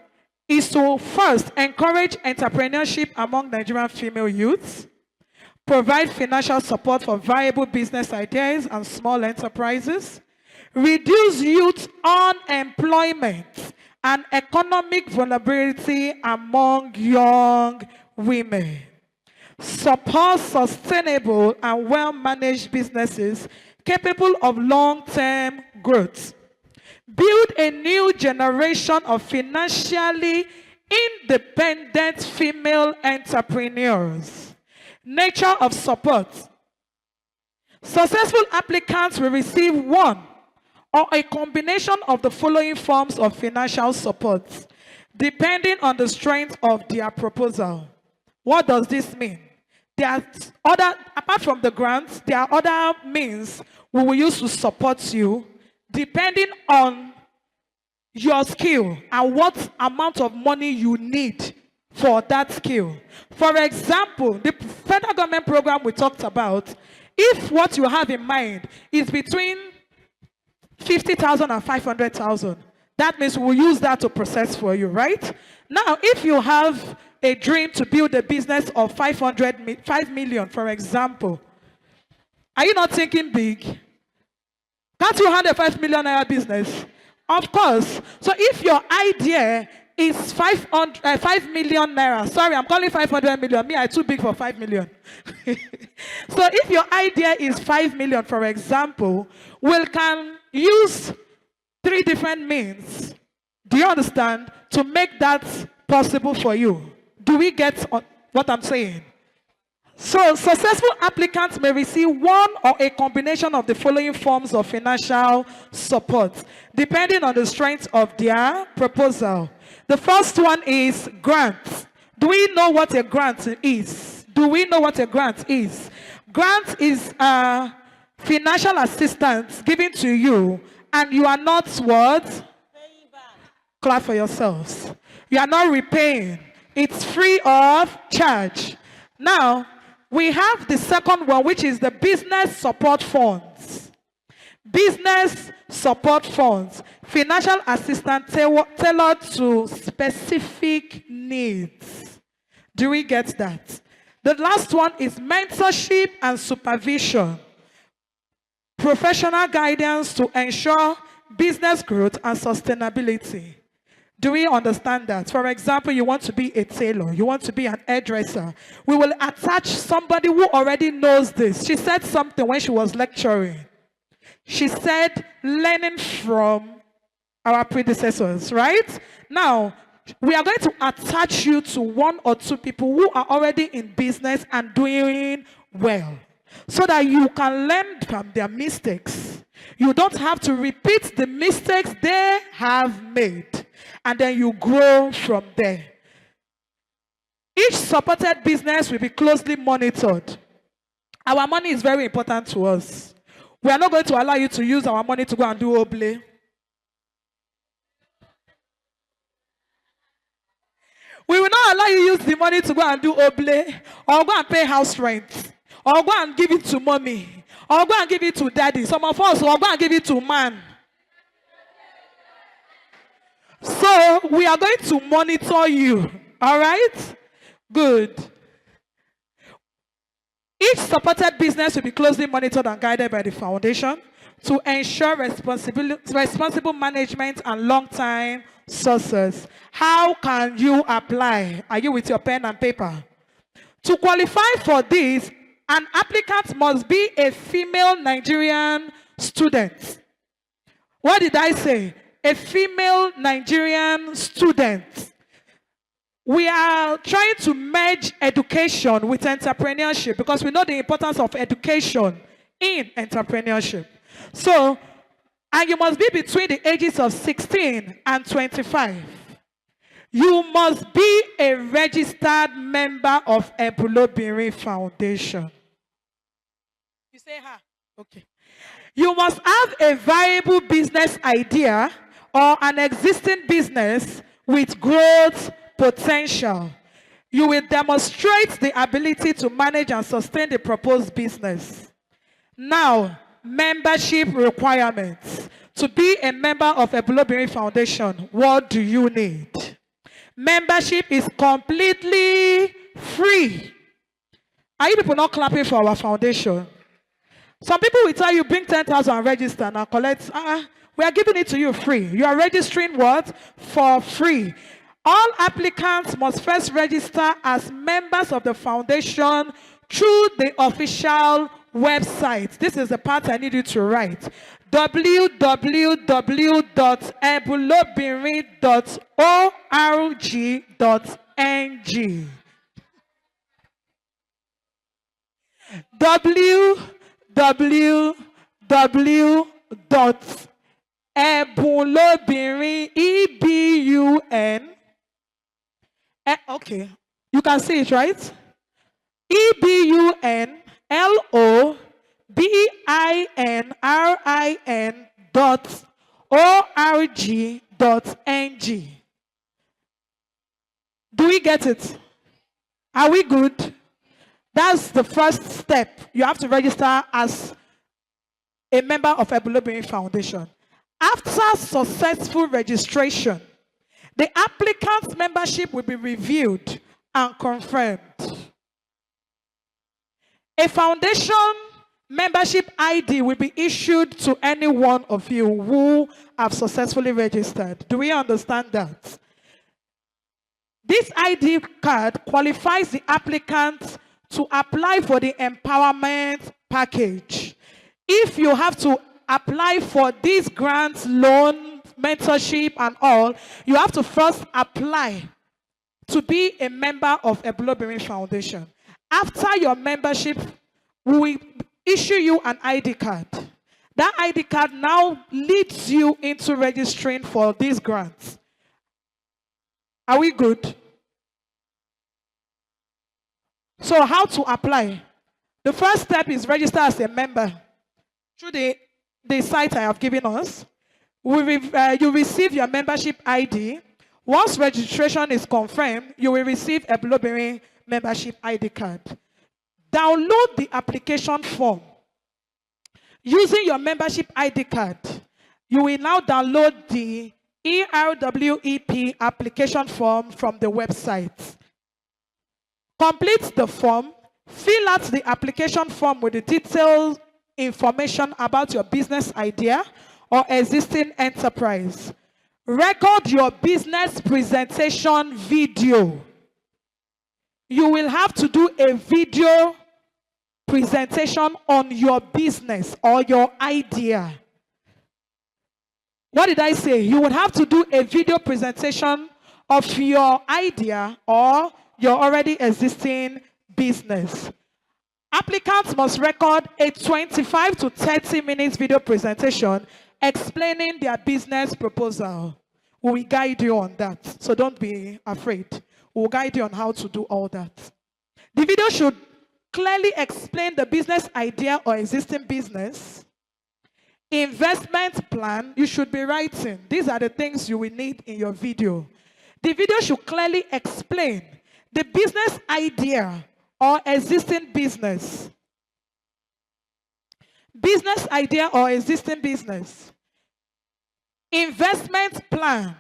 is to first encourage entrepreneurship among Nigerian female youths, provide financial support for viable business ideas and small enterprises, reduce youth unemployment and economic vulnerability among young women, support sustainable and well-managed businesses capable of long-term growth, build a new generation of financially independent female entrepreneurs. Nature of support. Successful applicants will receive one or a combination of the following forms of financial support, depending on the strength of their proposal. What does this mean? There are other, apart from the grants, there are other means we will use to support you, depending on your skill and what amount of money you need for that skill. For example, the federal government program we talked about, if what you have in mind is between 50,000 and 500,000, that means we'll use that to process for you, right? Now, if you have a dream to build a business of 5 million, for example, are you not thinking big? Can't you handle a 5 million naira business? Of course. So if your idea is 5 million naira, sorry, I'm calling 500 million. Me, I'm too big for 5 million. So if your idea is 5 million, for example, we can use 3 different means. Do you understand? To make that possible for you. Do we get what I'm saying? So, successful applicants may receive one or a combination of the following forms of financial support, depending on the strength of their proposal. The first one is grants. Do we know what a grant is? Do we know what a grant is? Grant is financial assistance given to you, and you are not what? Clap for yourselves. You are not repaying. It's free of charge. Now, we have the second one, which is the business support funds. Business support funds. Financial assistance tailored to specific needs. Do we get that? The last one is mentorship and supervision. Professional guidance to ensure business growth and sustainability. Do we understand that? For example, you want to be a tailor, you want to be an hairdresser. We will attach somebody who already knows this. She said something when she was lecturing. She said, learning from our predecessors, right? Now, we are going to attach you to one or two people who are already in business and doing well, so that you can learn from their mistakes. You don't have to repeat the mistakes they have made, and then you grow from there. Each supported business will be closely monitored. Our money is very important to us. We are not going to allow you to use our money to go and do oblé. We will not allow you use the money to go and do oblé, or go and pay house rent, or go and give it to mommy, or go and give it to daddy. Some of us will go and give it to man. So we are going to monitor you. All right? Good. Each supported business will be closely monitored and guided by the foundation to ensure responsible management and long-term success. How can you apply? Are you with your pen and paper? To qualify for this, an applicant must be a female Nigerian student. What did I say? A female Nigerian student. We are trying to merge education with entrepreneurship because we know the importance of education in entrepreneurship. So, and you must be between the ages of 16 and 25. You must be a registered member of Ebunlobinrin Foundation. You say, okay. You must have a viable business idea or an existing business with growth potential. You will demonstrate the ability to manage and sustain the proposed business. Now, membership requirements. To be a member of Ebunlobinrin Foundation, what do you need? Membership is completely free. Are you people not clapping for our foundation? Some people will tell you, bring 10,000 and register and collect. We are giving it to you free. You are registering what? For free. All applicants must first register as members of the foundation through the official website. This is the part I need you to write. www.ebunlobinrin.org.ng www.ebunlobinrin, okay, you can see it, right? EBUNLOBINRIN.org.ng. Do we get it? Are we good? That's the first step. You have to register as a member of Ebunlobinrin Foundation. After successful registration, the applicant's membership will be reviewed and confirmed. A foundation membership ID will be issued to any one of you who have successfully registered. Do we understand that? This ID card qualifies the applicant to apply for the empowerment package. If you have to apply for these grants, loan, mentorship, and all, you have to first apply to be a member of Ebunlobinrin Foundation. After your membership, we will issue you an ID card. That ID card now leads you into registering for these grants. Are we good? So how to apply? The first step is register as a member through the site I have given us. You receive your membership ID. Once registration is confirmed, you will receive a Ebunlobinrin membership ID card. Download the application form. Using your membership ID card, you will now download the ERWEP application form from the website. Complete the form. Fill out the application form with the detailed information about your business idea or existing enterprise. Record your business presentation video. You will have to do a video presentation on your business or your idea. What did I say? You would have to do a video presentation of your idea or your already existing business. Applicants must record a 25 to 30 minutes video presentation explaining their business proposal. We will guide you on that, so don't be afraid. We will guide you on how to do all that. The video should clearly explain the business idea or existing business. Investment plan, you should be writing. These are the things you will need in your video. The video should clearly explain the business idea or existing business. Business idea or existing business. Investment plan.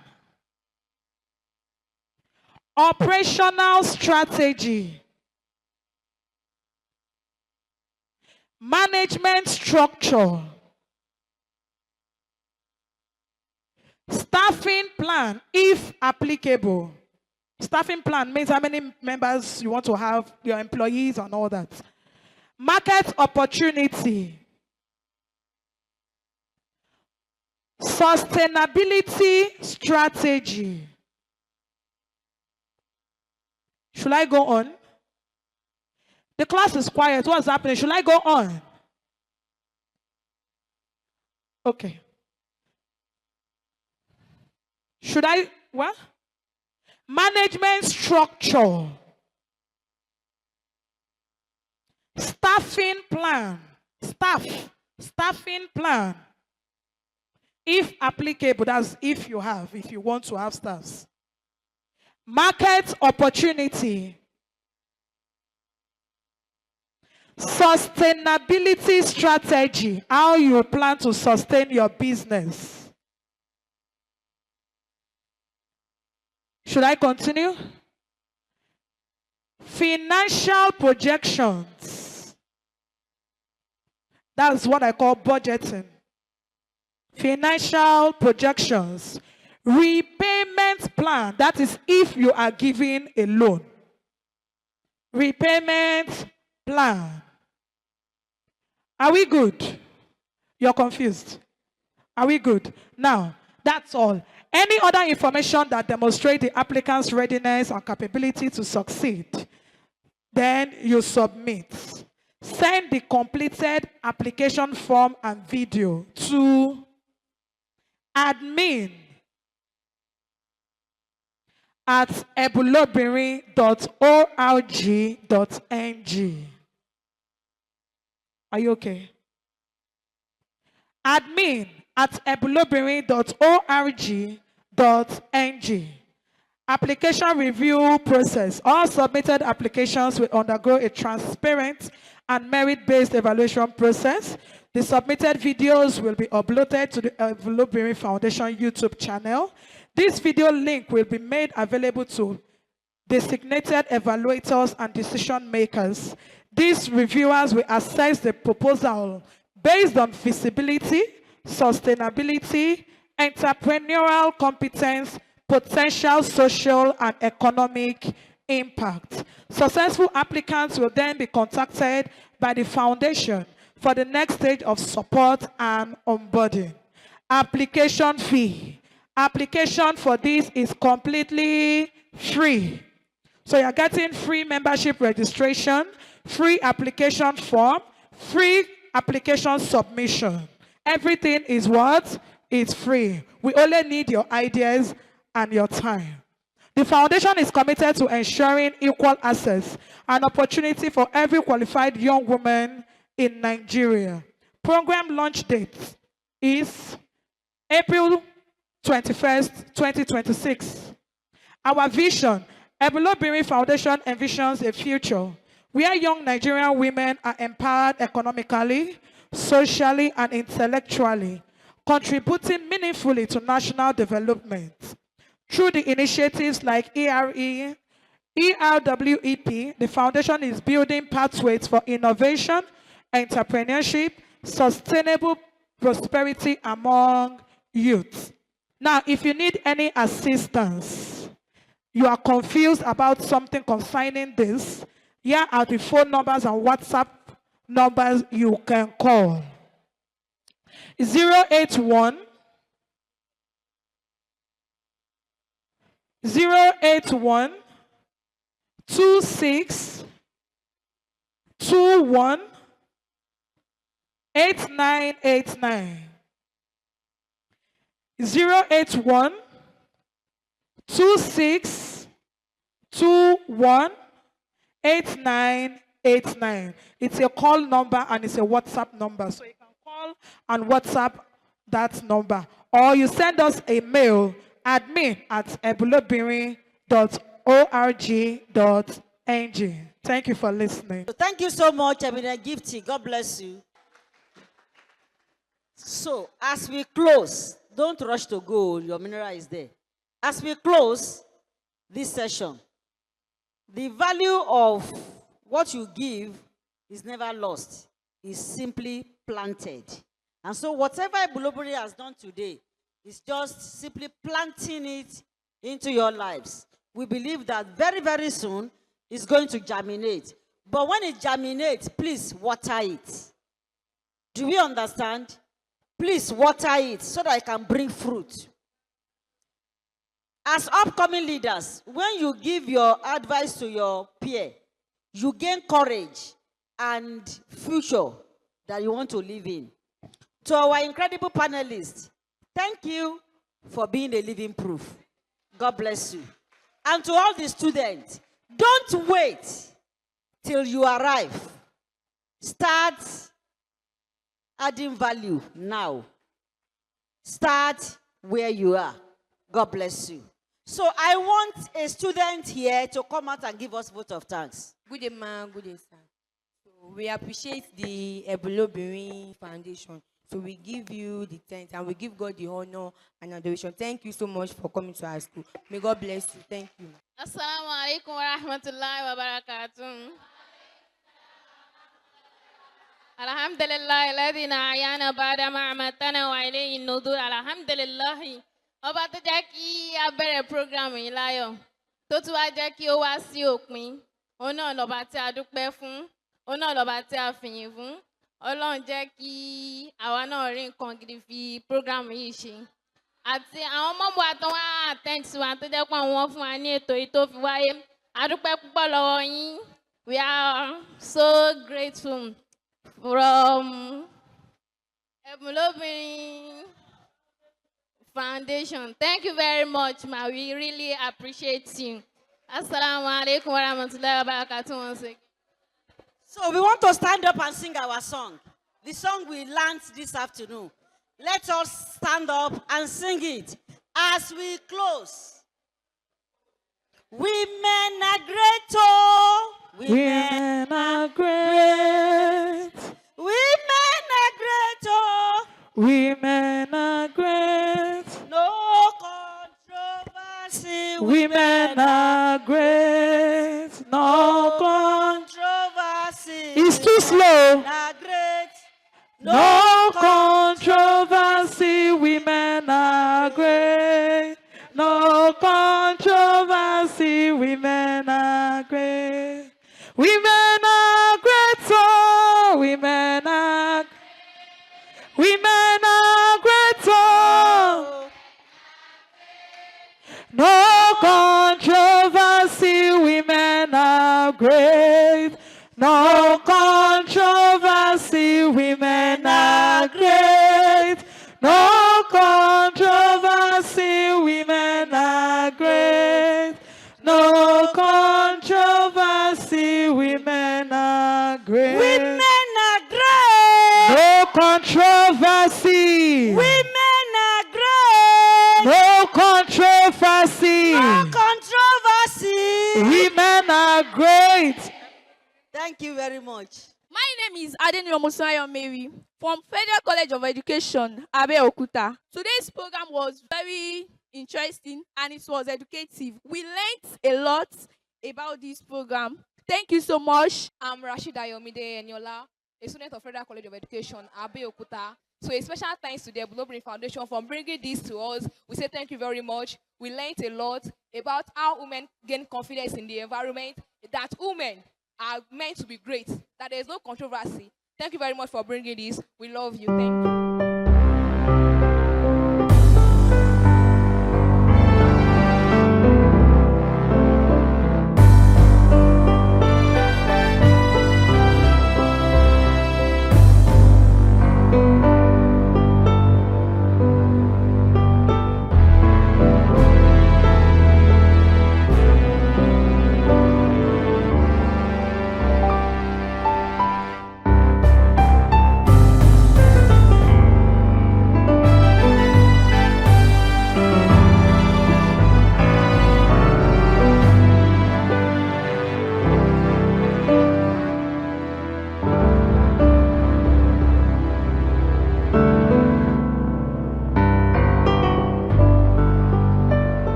Operational strategy. Management structure. Staffing plan, if applicable. Staffing plan means how many members you want to have, your employees and all that. Market opportunity. Sustainability strategy. Should I go on? The class is quiet. What's happening? Should I go on? Okay. Should I, what? Management structure. Staffing plan. Staffing plan. If applicable, that's if you want to have staffs. Market opportunity. Sustainability strategy. How you plan to sustain your business. Should I continue? Financial projections. That's what I call budgeting. Financial projections. Repayment plan. That is if you are giving a loan. Repayment plan. Are we good? You're confused. Are we good? Now, that's all. Any other information that demonstrates the applicant's readiness and capability to succeed, then you submit. Send the completed application form and video to admin@ebunlobinrin.org.ng. Are you okay? admin@ebunlobinrin.org.ng. Application review process. All submitted applications will undergo a transparent and merit-based evaluation process. The submitted videos will be uploaded to the Ebunlobinrin Foundation YouTube channel. This video link will be made available to designated evaluators and decision makers. These reviewers will assess the proposal based on feasibility, sustainability, entrepreneurial competence, potential social and economic impact. Successful applicants will then be contacted by the foundation for the next stage of support and onboarding. Application fee. Application for this is completely free. So you're getting free membership registration, free application form, free application submission. Everything is what? It's free. We only need your ideas and your time. The foundation is committed to ensuring equal access and opportunity for every qualified young woman in Nigeria. Program launch date is April 21st, 2026. Our vision, Ebunlobinrin Foundation envisions a future where young Nigerian women are empowered economically, socially, and intellectually, contributing meaningfully to national development. Through the initiatives like ERWEP, the foundation is building pathways for innovation, entrepreneurship, sustainable prosperity among youth. Now, if you need any assistance, you are confused about something concerning this, here are the phone numbers and WhatsApp numbers you can call. 081 26 21 8989. 081 26 21 8989. It's a call number and it's a WhatsApp number. So you can call and WhatsApp that number. Or you send us a mail, admin@ebunlobinrin.org.ng. Thank you for listening. Thank you so much, Ebunlobinrin Gifty. God bless you. So, as we close, don't rush to go. Your mineral is there. As we close this session, the value of what you give is never lost. It's simply planted. And so whatever Ebunlobinrin has done today is just simply planting it into your lives. We believe that very, very soon it's going to germinate. But when it germinates, please water it. Do we understand? Please water it so that it can bring fruit. As upcoming leaders, when you give your advice to your peer, you gain courage and future that you want to live in. To our incredible panelists, thank you for being a living proof. God bless you. And to all the students, don't wait till you arrive. Start adding value now. Start where you are. God bless you. So I want a student here to come out and give us vote of thanks. Good day, ma'am. Good day, sir. So we appreciate the Ebunlobinrin Foundation. So we give you the thanks and we give God the honor and adoration. Thank you so much for coming to our school. May God bless you. Thank you. Assalamu alaikum wa rahmatullahi wa barakatuh. Alhamdulillah, alladhi na'ayana ba'da ma'amatana wa ilayhi nudur. Alhamdulillah. Ọba tó jẹ́ kí a bẹ̀rẹ̀ program yìí láyọ̀, tó tún wá jẹ́ kí ó wá sí òpin. Òun náà lọ́ba tí a dúpẹ́ fún, òun náà lọ́ba tí a fìyìn fún. Ọlọ́run jẹ́ kí àwa náà rí nǹkan gidi fi program yìí ṣe. Àti àwọn ọmọ wa tó wá attend sí wa tó jẹ́ pé àwọn fún wa ní ètò yìí tó fi wáyé. A dúpẹ́ púpọ̀ lọ́wọ́ yín. We are so grateful from Ebunlobinrin Foundation. Thank you very much, ma. We really appreciate you. Assalamu alaikum wa rahmatullahi wa barakatuh once again. So we want to stand up and sing our song. The song we learned this afternoon. Let us stand up and sing it as we close. Women are great, oh. Women are great. Women are great, oh. Women are great. No controversy. Women are great. No controversy. It's too slow. Women are great. No controversy. Women are great. No controversy. Women are great. Women are great. Oh, women are. Women are great. Oh. No controversy. Women are great. No controversy. Women are great. No controversy. Women are great. No controversy, women are great. Women are great. No controversy. Women are great. No controversy. No controversy. Women are great. Thank you very much. My name is Adeniomusayo Mary from Federal College of Education, Abeokuta. Today's program was very interesting and it was educative. We learned a lot about this program. Thank you so much. I'm Rashida Yomide Eniola, a student of Federal College of Education, Abeokuta. So a special thanks to the Ebunlobinrin Foundation for bringing this to us. We say thank you very much. We learned a lot about how women gain confidence in the environment, that women are meant to be great, that there is no controversy. Thank you very much for bringing this. We love you. Thank you.